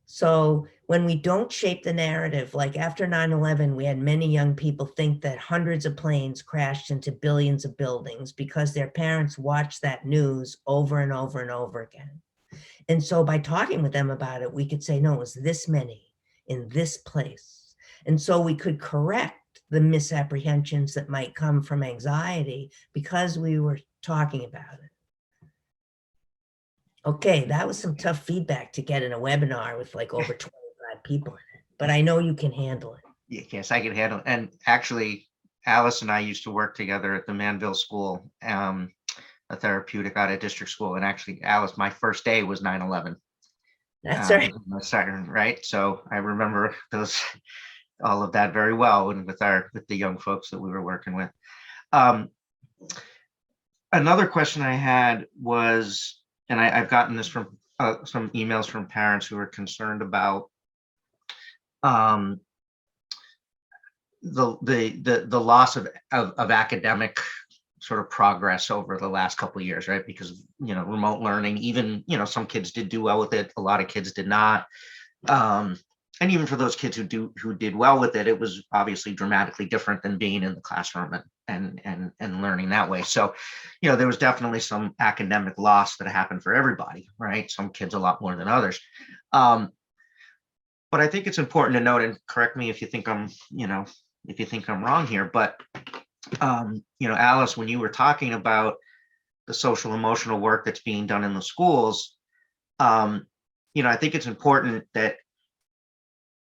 So when we don't shape the narrative, like after 9/11, we had many young people think that hundreds of planes crashed into billions of buildings because their parents watched that news over and over and over again. And so by talking with them about it, we could say, no, it was this many in this place. And so we could correct the misapprehensions that might come from anxiety because we were talking about it. Okay, that was some tough feedback to get in a webinar with like over 25 people in it, but I know you can handle it. Yes, I can handle it. And actually, Alice and I used to work together at the Manville School, a therapeutic out of district school. And actually, Alice, my first day was 9/11. That's right. My second, right? So I remember all of that very well, and with the young folks that we were working with. Another question I had was, and I've gotten this from some emails from parents who are concerned about the loss of academic sort of progress over the last couple of years, right? Because remote learning, even some kids did do well with it, a lot of kids did not. And even for those kids who did well with it, it was obviously dramatically different than being in the classroom and learning that way. So, there was definitely some academic loss that happened for everybody, right? Some kids a lot more than others. But I think it's important to note, and correct me if you think I'm wrong here, but Alice, when you were talking about the social emotional work that's being done in the schools, I think it's important that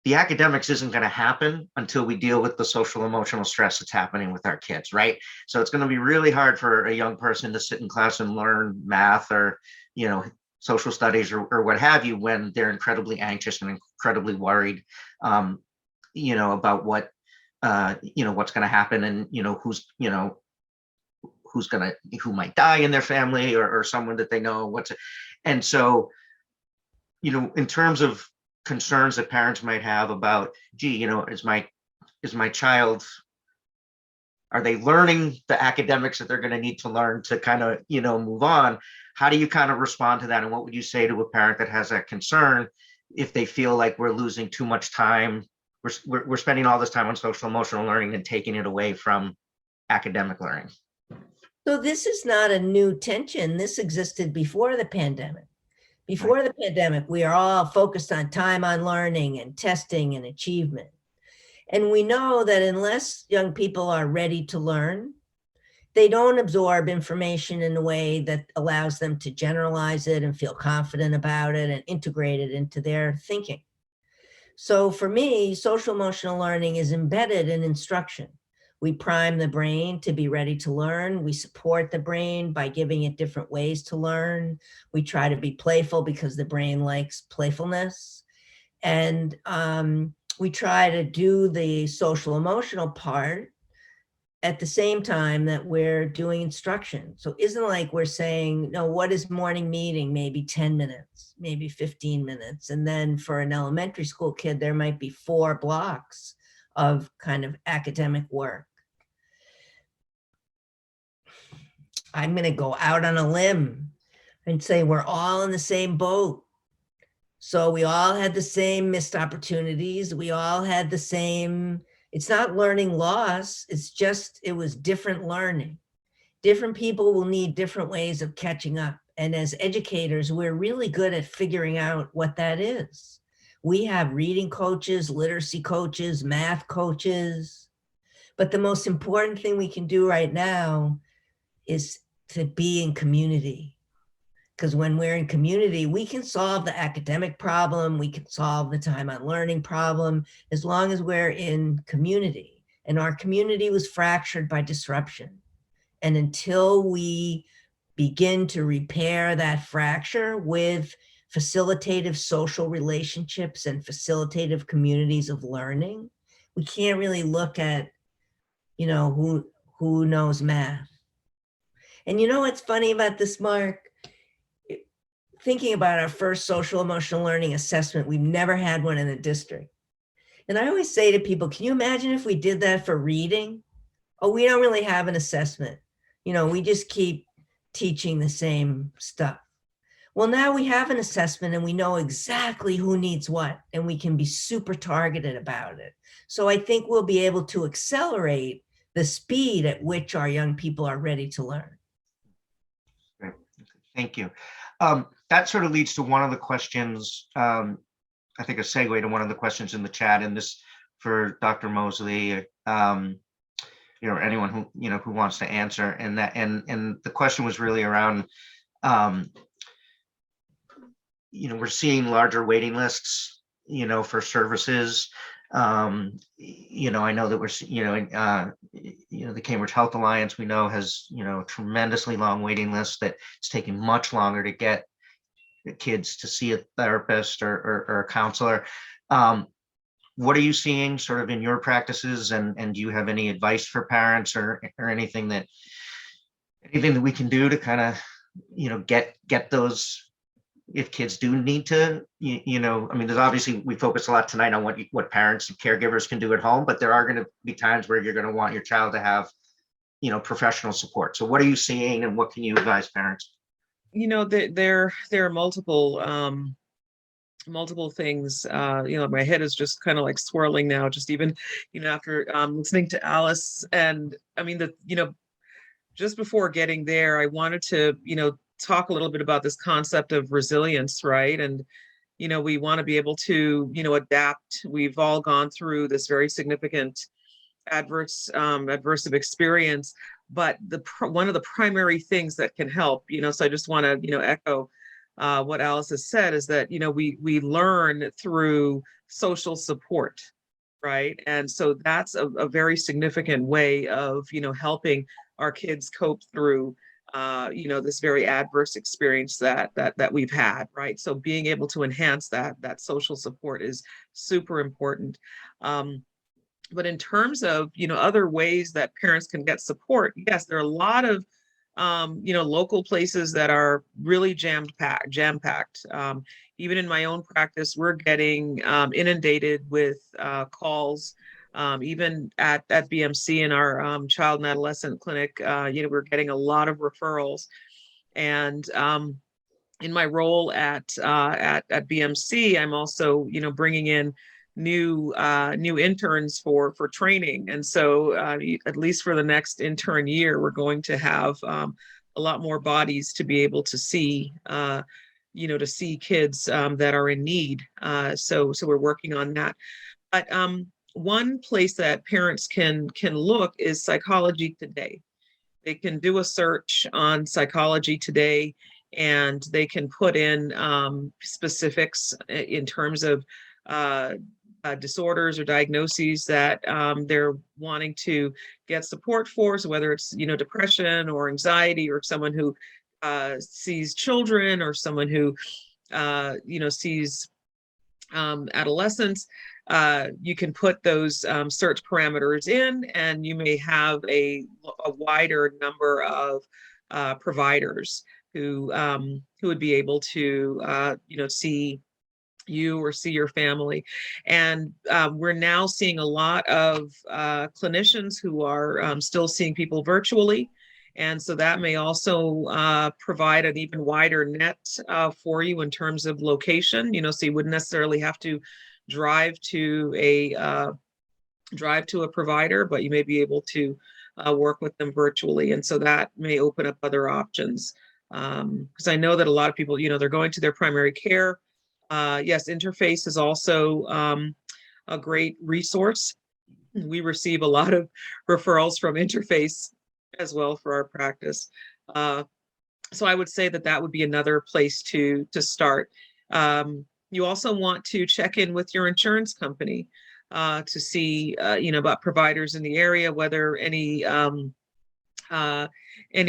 the academics isn't going to happen until we deal with the social emotional stress that's happening with our kids, right? So it's going to be really hard for a young person to sit in class and learn math or, social studies or what have you, when they're incredibly anxious and incredibly worried, about what, what's going to happen and, who might die in their family or someone that they know. And so, in terms of concerns that parents might have about, gee, is is my child, are they learning the academics that they're going to need to learn to kind of, move on? How do you kind of respond to that? And what would you say to a parent that has that concern if they feel like we're losing too much time? We're spending all this time on social emotional learning and taking it away from academic learning. So this is not a new tension. This existed before the pandemic. Before the pandemic, we are all focused on time on learning and testing and achievement. And we know that unless young people are ready to learn, they don't absorb information in a way that allows them to generalize it and feel confident about it and integrate it into their thinking. So for me, social emotional learning is embedded in instruction. We prime the brain to be ready to learn. We support the brain by giving it different ways to learn. We try to be playful because the brain likes playfulness. And we try to do the social emotional part at the same time that we're doing instruction. So it isn't like we're saying, no, what is morning meeting? Maybe 10 minutes, maybe 15 minutes. And then for an elementary school kid, there might be 4 blocks of kind of academic work. I'm going to go out on a limb and say we're all in the same boat. So we all had the same missed opportunities. We all had the same, it's not learning loss. It's just, it was different learning. Different people will need different ways of catching up. And as educators, we're really good at figuring out what that is. We have reading coaches, literacy coaches, math coaches. But the most important thing we can do right now is to be in community. Because when we're in community, we can solve the academic problem, we can solve the time on learning problem, as long as we're in community. And our community was fractured by disruption. And until we begin to repair that fracture with facilitative social relationships and facilitative communities of learning, we can't really look at, who knows math. And you know what's funny about this, Mark? Thinking about our first social emotional learning assessment, we've never had one in the district. And I always say to people, can you imagine if we did that for reading? Oh, we don't really have an assessment. We just keep teaching the same stuff. Well, now we have an assessment and we know exactly who needs what, and we can be super targeted about it. So I think we'll be able to accelerate the speed at which our young people are ready to learn. Thank you. That sort of leads to one of the questions, I think a segue to one of the questions in the chat, and this for Dr. Mosley, anyone who wants to answer. And the question was really around, we're seeing larger waiting lists, for services. I know that we're, the Cambridge Health Alliance, we know has, tremendously long waiting lists that it's taking much longer to get the kids to see a therapist or a counselor. What are you seeing sort of in your practices, and do you have any advice for parents or anything that we can do to kind of, get those, if kids do need to, there's obviously, we focus a lot tonight on what parents and caregivers can do at home, but there are going to be times where you're going to want your child to have, professional support. So what are you seeing, and what can you advise parents? There are multiple things. My head is just kind of like swirling now, just even, after listening to Alice. And I mean, just before getting there, I wanted to, talk a little bit about this concept of resilience, right? And, we want to be able to, adapt. We've all gone through this very significant adversive experience, but one of the primary things that can help, so I just want to, echo what Alice has said, is that, we learn through social support, right? And so that's a very significant way of, helping our kids cope through this very adverse experience that we've had, right? So being able to enhance that social support is super important. But in terms of, other ways that parents can get support, yes, there are a lot of, local places that are really jam-packed. Even in my own practice, we're getting inundated with calls Even at BMC in our child and adolescent clinic, we're getting a lot of referrals. And in my role at BMC, I'm also, bringing in new interns for training. And so at least for the next intern year, we're going to have a lot more bodies to be able to see, to see kids that are in need. So we're working on that. But one place that parents can look is Psychology Today. They can do a search on Psychology Today, and they can put in specifics in terms of disorders or diagnoses that they're wanting to get support for. So whether it's, depression or anxiety, or someone who sees children, or someone who, sees adolescents, you can put those search parameters in, and you may have a wider number of providers who would be able to, see you or see your family. And we're now seeing a lot of clinicians who are still seeing people virtually. And so that may also provide an even wider net for you in terms of location, so you wouldn't necessarily have to drive to a provider, but you may be able to work with them virtually. And so that may open up other options. Because I know that a lot of people, they're going to their primary care. Yes, Interface is also a great resource. We receive a lot of referrals from Interface as well for our practice. So I would say that would be another place to start. You also want to check in with your insurance company to see, about providers in the area, whether any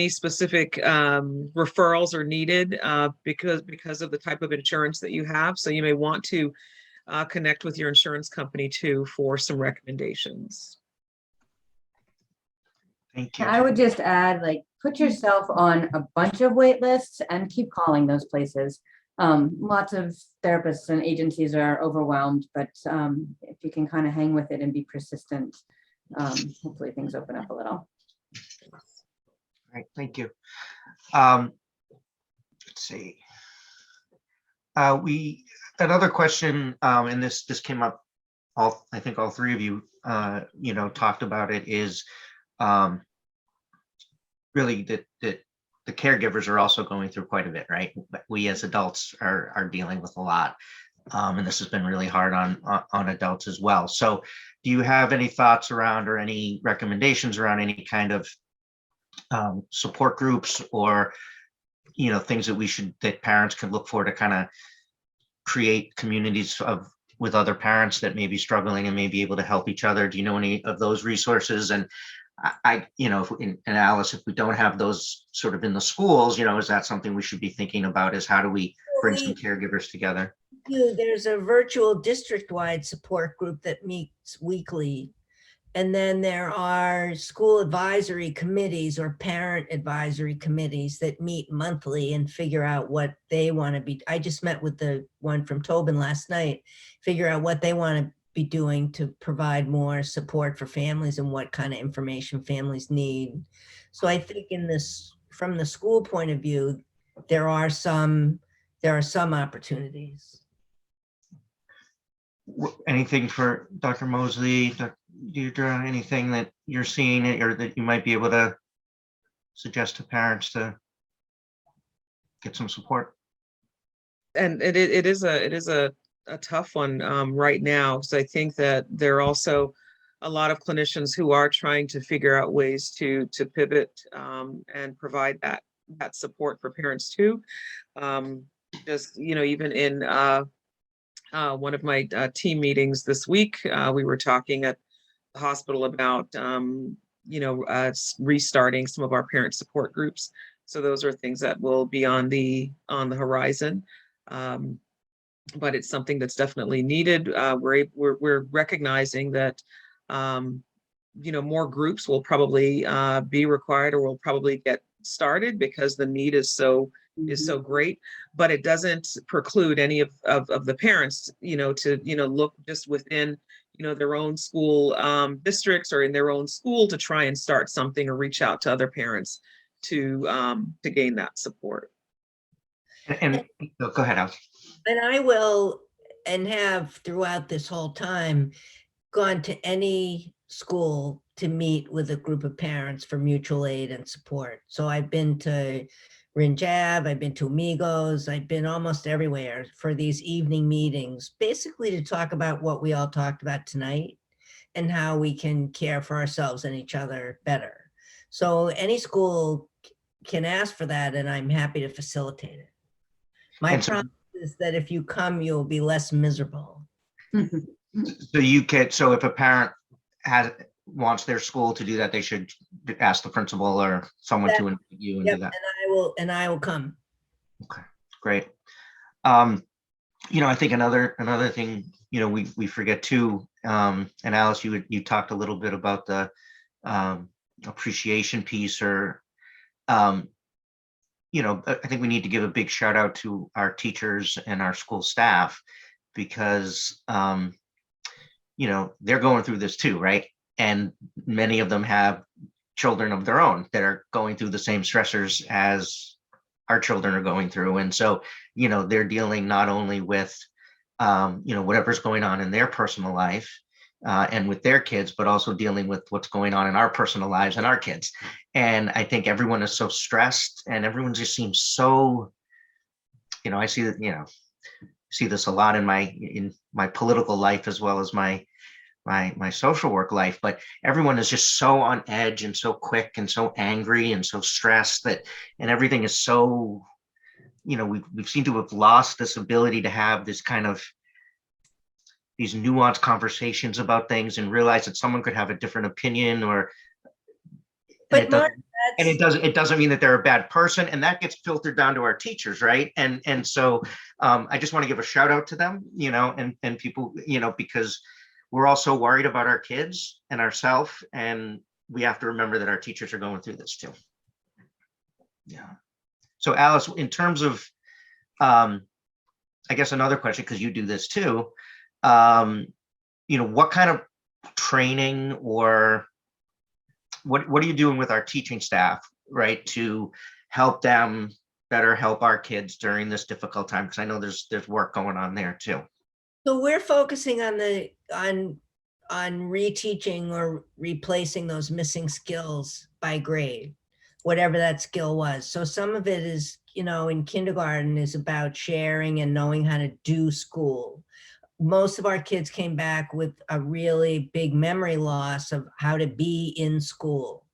specific referrals are needed because of the type of insurance that you have. So you may want to connect with your insurance company too for some recommendations. Thank you. I would just add, put yourself on a bunch of wait lists and keep calling those places. Lots of therapists and agencies are overwhelmed, but if you can kind of hang with it and be persistent, hopefully things open up a little. All right, thank you. Let's see. Another question, and this came up. I think all three of you, talked about it. Is really that the caregivers are also going through quite a bit, right? We as adults are dealing with a lot, and this has been really hard on adults as well. So, do you have any thoughts around, or any recommendations around, any kind of support groups, or things that parents could look for to kind of create communities with other parents that may be struggling and may be able to help each other? Do you know any of those resources? And and Alice, if we don't have those sort of in the schools, is that something we should be thinking about? Is how do we bring some caregivers together? There's a virtual district-wide support group that meets weekly. And then there are school advisory committees or parent advisory committees that meet monthly and figure out what they want to be. I just met with the one from Tobin last night, figure out what they want to be doing to provide more support for families and what kind of information families need. So I think from the school point of view, there are some opportunities. Anything for Dr. Mosley, Dr. Deirdre, anything that you're seeing or that you might be able to suggest to parents to get some support? And it is a tough one right now. So I think that there are also a lot of clinicians who are trying to figure out ways to pivot and provide that support for parents too. Just, even in one of my team meetings this week, we were talking at the hospital about, restarting some of our parent support groups. So those are things that will be on the horizon. But it's something that's definitely needed. We're recognizing that, more groups will probably be required, or will probably get started because the need is so great. But it doesn't preclude any of the parents, to look just within their own school districts or in their own school to try and start something or reach out to other parents to gain that support. And go ahead, Alice. And I will, and have throughout this whole time, gone to any school to meet with a group of parents for mutual aid and support. So I've been to Rinjab, I've been to Amigos, I've been almost everywhere for these evening meetings, basically to talk about what we all talked about tonight and how we can care for ourselves and each other better. So any school can ask for that, and I'm happy to facilitate it. My promise is that if you come, you'll be less miserable. So if a parent wants their school to do that, they should ask the principal or someone to invite you and do that. And I will come. Okay, great. I think another thing, we forget too, and Alice, you talked a little bit about the appreciation piece, or I think we need to give a big shout out to our teachers and our school staff, because they're going through this too, right? And many of them have children of their own that are going through the same stressors as our children are going through. And so, they're dealing not only with, whatever's going on in their personal life and with their kids, but also dealing with what's going on in our personal lives and our kids. And I think everyone is so stressed, and everyone just seems so, I see that, see this a lot in my political life as well as my social work life, but everyone is just so on edge and so quick and so angry and so stressed and everything is so, we've seemed to have lost this ability to have this kind of these nuanced conversations about things and realize that someone could have a different opinion, it doesn't mean that they're a bad person, and that gets filtered down to our teachers, right? And so I just want to give a shout out to them, and people, because we're all so worried about our kids and ourselves, and we have to remember that our teachers are going through this too. Yeah. So Alice, in terms of, I guess another question, because you do this too, what kind of training or what are you doing with our teaching staff, right, to help them better help our kids during this difficult time? Because I know there's work going on there too. So we're focusing on reteaching or replacing those missing skills by grade, whatever that skill was. So some of it is, in kindergarten is about sharing and knowing how to do school. Most of our kids came back with a really big memory loss of how to be in school.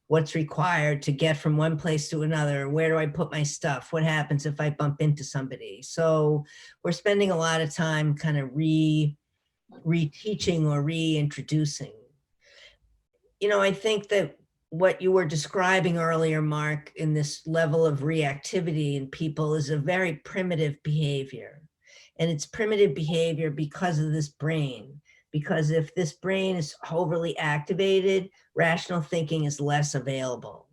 What's required to get from one place to another? Where do I put my stuff? What happens if I bump into somebody? So we're spending a lot of time kind of reteaching or reintroducing. I think that what you were describing earlier, Mark, in this level of reactivity in people is a very primitive behavior. And it's primitive behavior because of this brain. Because if this brain is overly activated, rational thinking is less available.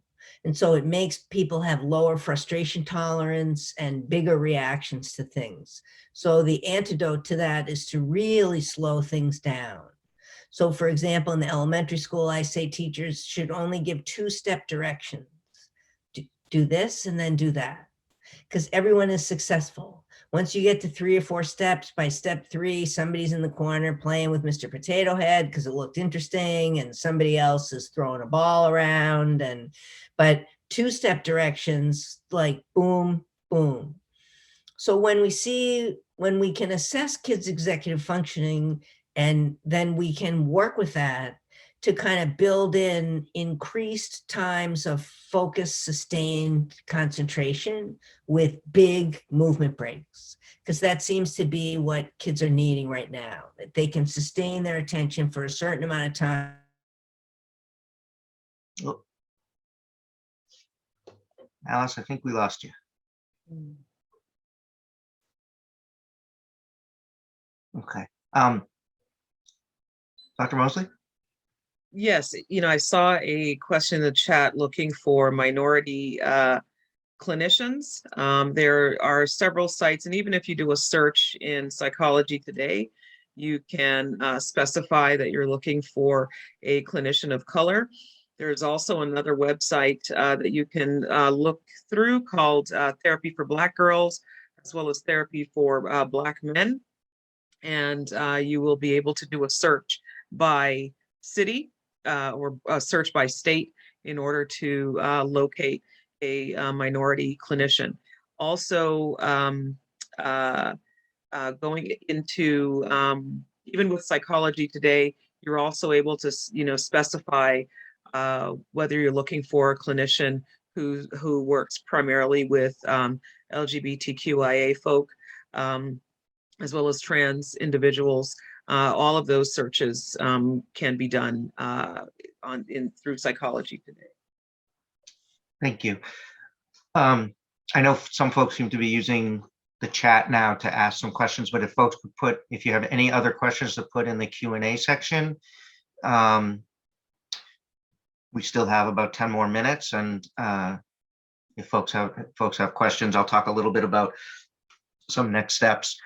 And so it makes people have lower frustration tolerance and bigger reactions to things. So the antidote to that is to really slow things down. So for example, in the elementary school, I say teachers should only give 2-step directions. Do this and then do that, because everyone is successful. Once you get to 3 or 4 steps, by step 3, somebody's in the corner playing with Mr. Potato Head because it looked interesting, and somebody else is throwing a ball around. But 2-step directions, like boom, boom. So when we can assess kids' executive functioning, and then we can work with that to kind of build in increased times of focus, sustained concentration with big movement breaks, because that seems to be what kids are needing right now, that they can sustain their attention for a certain amount of time. Oh. Alice, I think we lost you. Okay. Dr. Mosley? Yes, I saw a question in the chat looking for minority clinicians. There are several sites, and even if you do a search in Psychology Today, you can specify that you're looking for a clinician of color. There's also another website that you can look through called Therapy for Black Girls, as well as Therapy for Black Men. And you will be able to do a search by city or a search by state in order to locate a minority clinician. Also, going into even with psychology today, you're also able to specify whether you're looking for a clinician who works primarily with LGBTQIA folk, as well as trans individuals. All of those searches can be done through psychology today. Thank you. I know some folks seem to be using the chat now to ask some questions, but if folks could if you have any other questions to put in the Q&A section, we still have about 10 more minutes. And if folks have questions, I'll talk a little bit about some next steps.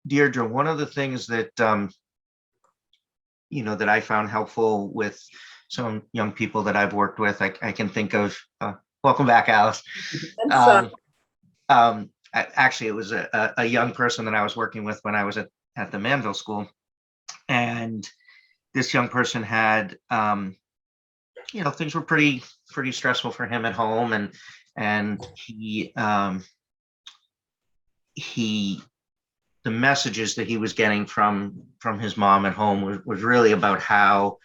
Deirdre, one of the things that that I found helpful with some young people that I've worked with, I can think of. Welcome back, Alice. Actually, it was a young person that I was working with when I was at the Manville School, and this young person had, things were pretty stressful for him at home, and the messages that he was getting from his mom at home was really about how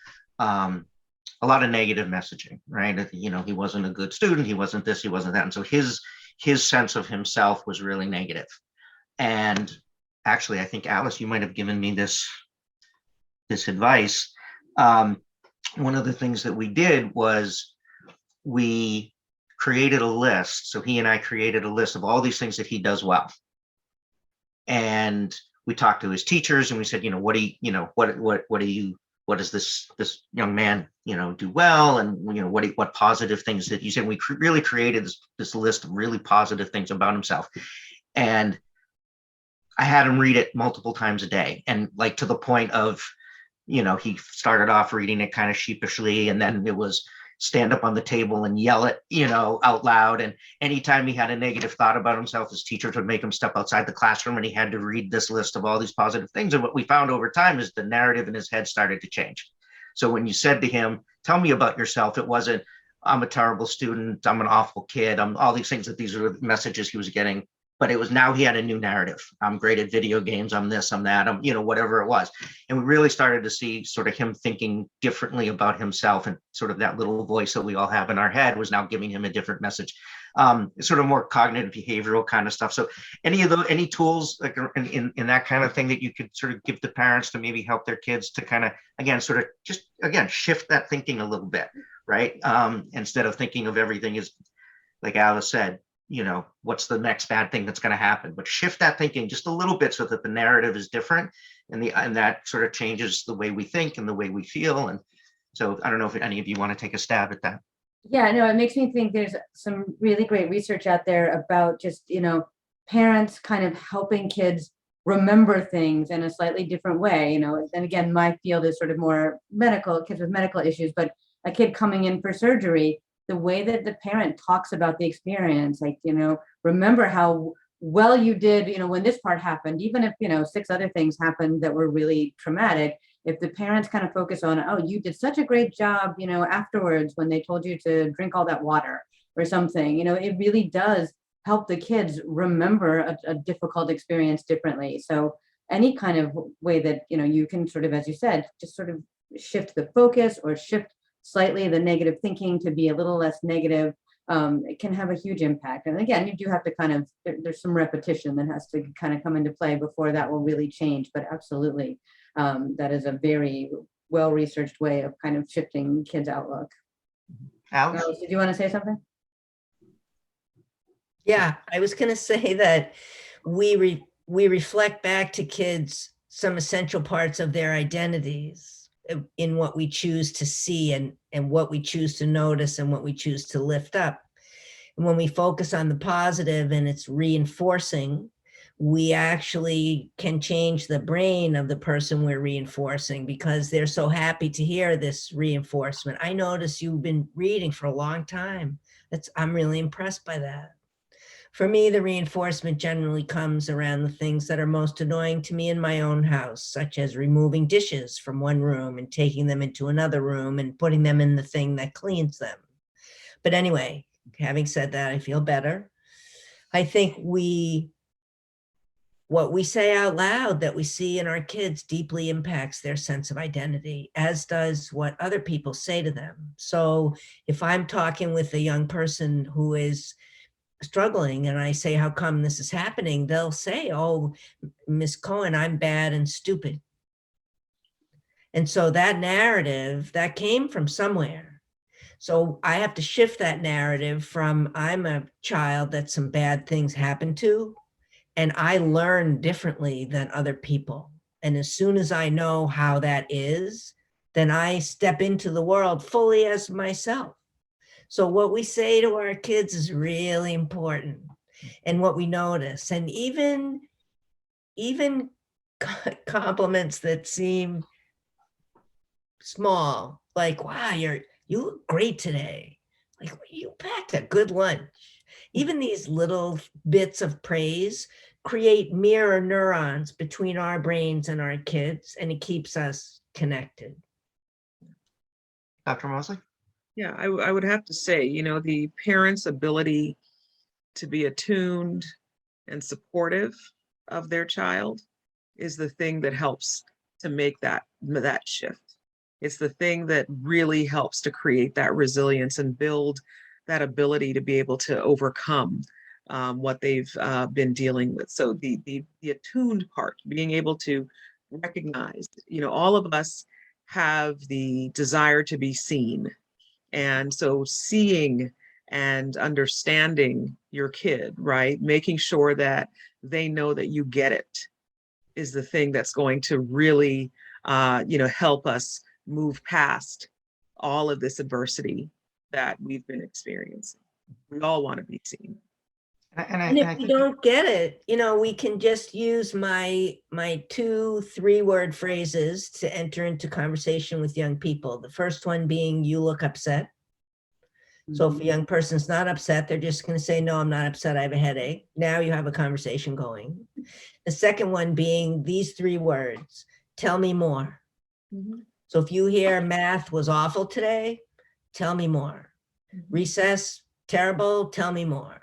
a lot of negative messaging, right? He wasn't a good student, he wasn't this, he wasn't that, and so his sense of himself was really negative. And actually, I think Alice, you might have given me this advice. One of the things that we did was we created a list. So he and I created a list of all these things that he does well. And we talked to his teachers and we said, what does this young man, do well? And, what positive things that you said. We really created this list of really positive things about himself. And I had him read it multiple times a day. And like to the point of, he started off reading it kind of sheepishly, and then it was stand up on the table and yell it, out loud. And anytime he had a negative thought about himself, his teachers would make him step outside the classroom and he had to read this list of all these positive things. And what we found over time is the narrative in his head started to change. So when you said to him, tell me about yourself, it wasn't, I'm a terrible student, I'm an awful kid, I'm all these things, that these are the messages he was getting. But it was now he had a new narrative. I'm great at video games, I'm this, I'm that, I'm, whatever it was. And we really started to see sort of him thinking differently about himself, and sort of that little voice that we all have in our head was now giving him a different message. Sort of more cognitive behavioral kind of stuff. So any tools like in that kind of thing that you could sort of give to parents to maybe help their kids to kind of, again, sort of just, again, shift that thinking a little bit, right? Instead of thinking of everything as, like Alice said, what's the next bad thing that's going to happen, but shift that thinking just a little bit so that the narrative is different, and that sort of changes the way we think and the way we feel. And so I don't know if any of you want to take a stab at that. Yeah, no, it makes me think there's some really great research out there about just, parents kind of helping kids remember things in a slightly different way, and again, my field is sort of more medical, kids with medical issues, but a kid coming in for surgery, the way that the parent talks about the experience, like, remember how well you did, when this part happened, even if, 6 other things happened that were really traumatic. If the parents kind of focus on, oh, you did such a great job, afterwards when they told you to drink all that water or something, it really does help the kids remember a difficult experience differently. So any kind of way that, you can sort of, as you said, just sort of shift the focus or shift slightly the negative thinking to be a little less negative, it can have a huge impact. And again, you do have to kind of, there's some repetition that has to kind of come into play before that will really change. But absolutely, that is a very well-researched way of kind of shifting kids' outlook. Alice, did you want to say something? Yeah, I was going to say that we reflect back to kids some essential parts of their identities in what we choose to see and what we choose to notice and what we choose to lift up. And when we focus on the positive and it's reinforcing, we actually can change the brain of the person we're reinforcing because they're so happy to hear this reinforcement. I notice you've been reading for a long time. I'm really impressed by that. For me, the reinforcement generally comes around the things that are most annoying to me in my own house, such as removing dishes from one room and taking them into another room and putting them in the thing that cleans them. But anyway, having said that, I feel better. I think what we say out loud that we see in our kids deeply impacts their sense of identity, as does what other people say to them. So if I'm talking with a young person who is struggling and I say, how come this is happening? They'll say, oh, Miss Cohen, I'm bad and stupid. And so that narrative, that came from somewhere. So I have to shift that narrative from I'm a child that some bad things happen to, and I learn differently than other people. And as soon as I know how that is, then I step into the world fully as myself. So what we say to our kids is really important, and what we notice, and even compliments that seem small, like, wow, you look great today. Like, you packed a good lunch. Even these little bits of praise create mirror neurons between our brains and our kids, and it keeps us connected. Dr. Mosley? Yeah, I would have to say, you know, the parents' ability to be attuned and supportive of their child is the thing that helps to make that shift. It's the thing that really helps to create that resilience and build that ability to be able to overcome what they've been dealing with. So the attuned part, being able to recognize, you know, all of us have the desire to be seen. And so seeing and understanding your kid, right? Making sure that they know that you get it is the thing that's going to really, you know, help us move past all of this adversity that we've been experiencing. We all want to be seen. And if we don't get it, you know, we can just use my 2-3 word phrases to enter into conversation with young people. The first one being, you look upset. So if a young person's not upset, they're just going to say, no, I'm not upset, I have a headache. Now you have a conversation going. The second one being these 3 words, tell me more. So if you hear math was awful today, tell me more. Recess, terrible, tell me more.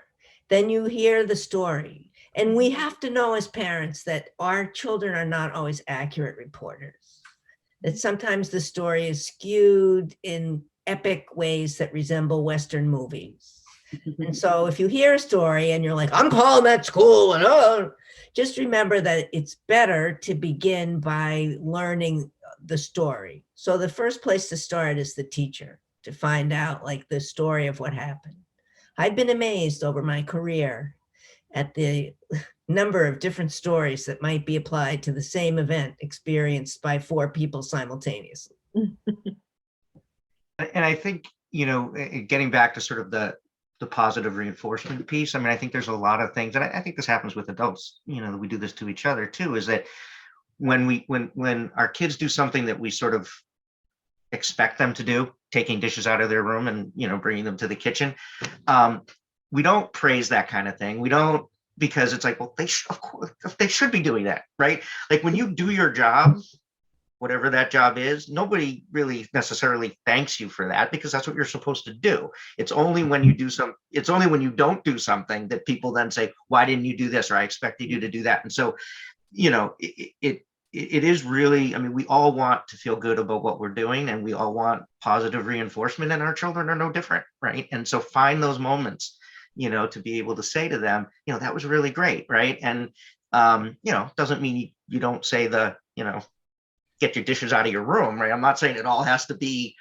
Then you hear the story. And we have to know as parents that our children are not always accurate reporters. That sometimes the story is skewed in epic ways that resemble Western movies. And so if you hear a story and you're like, I'm calling that school, and just remember that it's better to begin by learning the story. So the first place to start is the teacher, to find out like the story of what happened. I've been amazed over my career at the number of different stories that might be applied to the same event experienced by 4 people simultaneously. And I think, you know, getting back to sort of the positive reinforcement piece, I mean, I think there's a lot of things, and I think this happens with adults, you know, that we do this to each other too, is that when our kids do something that we sort of expect them to do, taking dishes out of their room and, you know, bringing them to the kitchen, we don't praise that kind of thing. We don't, because it's like, well, of course they should be doing that, right? Like when you do your job, whatever that job is, nobody really necessarily thanks you for that, because that's what you're supposed to do. It's only when you don't do something that people then say, why didn't you do this? Or I expected you to do that. And so, you know, it is really, I mean, we all want to feel good about what we're doing, and we all want positive reinforcement, and our children are no different, right? And so find those moments, you know, to be able to say to them, you know, that was really great, right? And, you know, doesn't mean you don't say you know, get your dishes out of your room, right? I'm not saying it all has to be,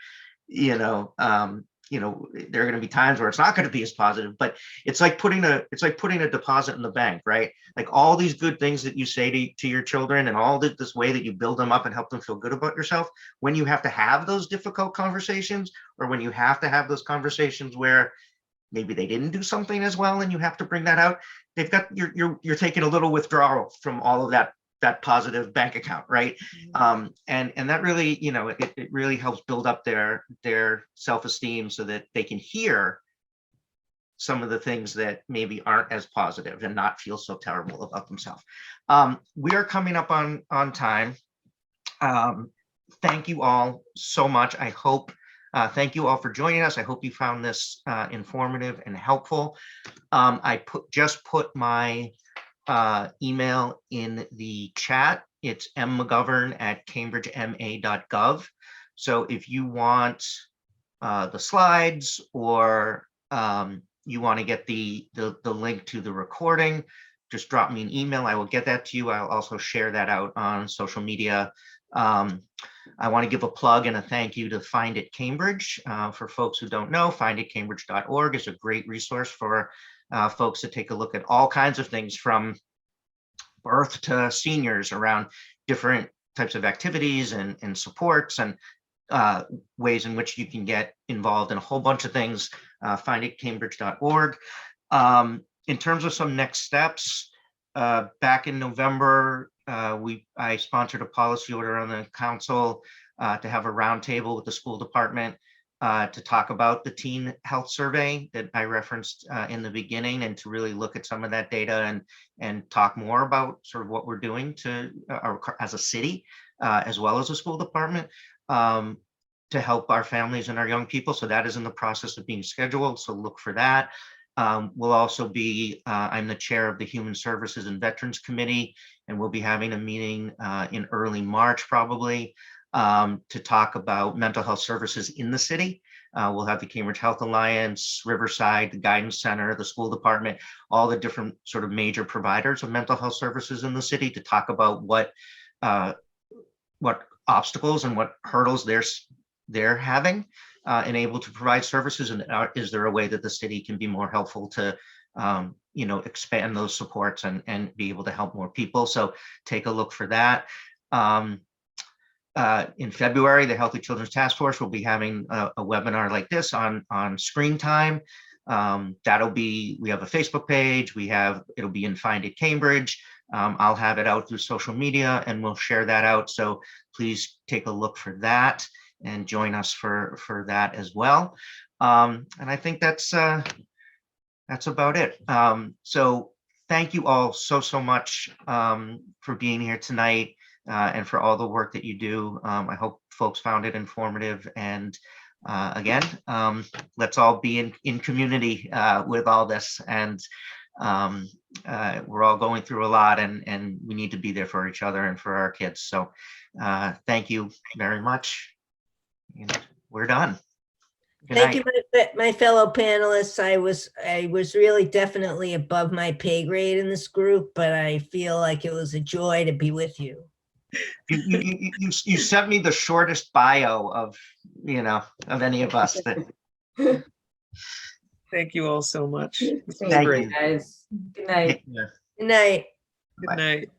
you know, there are going to be times where it's not going to be as positive, but it's like putting a deposit in the bank, right? Like all these good things that you say to your children, and all this way that you build them up and help them feel good about yourself, when you have to have those difficult conversations, or when you have to have those conversations where maybe they didn't do something as well and you have to bring that out. They've got, you're taking a little withdrawal from all of that positive bank account, right? And that really, you know, it really helps build up their self-esteem so that they can hear some of the things that maybe aren't as positive and not feel so terrible about themselves. We are coming up on time. Thank you all so much. I hope, thank you all for joining us. I hope you found this informative and helpful. I just put my email in the chat. It's mmcgovern@cambridgema.gov. So if you want the slides or you want to get the link to the recording, just drop me an email. I will get that to you. I'll also share that out on social media. I want to give a plug and a thank you to Find It Cambridge. For folks who don't know, finditcambridge.org is a great resource for folks to take a look at all kinds of things from birth to seniors around different types of activities and supports and ways in which you can get involved in a whole bunch of things. Finditcambridge.org. In terms of some next steps, back in November, I sponsored a policy order on the council to have a roundtable with the school department to talk about the teen health survey that I referenced in the beginning, and to really look at some of that data and talk more about sort of what we're doing to as a city, as well as a school department, to help our families and our young people. So that is in the process of being scheduled. So look for that. We'll also be, I'm the chair of the Human Services and Veterans Committee, and we'll be having a meeting in early March probably to talk about mental health services in the city. We'll have the Cambridge Health Alliance, Riverside, the Guidance Center, the school department, all the different sort of major providers of mental health services in the city to talk about what obstacles and what hurdles they're having and able to provide services, and is there a way that the city can be more helpful to you know, expand those supports and be able to help more people. So take a look for that. In February, the Healthy Children's Task Force will be having a webinar like this on screen time. That'll be, we have a Facebook page, it'll be in Find It Cambridge. I'll have it out through social media and we'll share that out. So please take a look for that and join us for that as well. And I think that's about it. So thank you all so much for being here tonight and for all the work that you do. I hope folks found it informative. And again, let's all be in community with all this. And we're all going through a lot, and we need to be there for each other and for our kids. So thank you very much. And we're done. Good Thank night. you, my fellow panelists. I was really definitely above my pay grade in this group, but I feel like it was a joy to be with you. You sent me the shortest bio of any of us. Thank you all so much. Thank you. you, guys. Good night. Good night. Good night.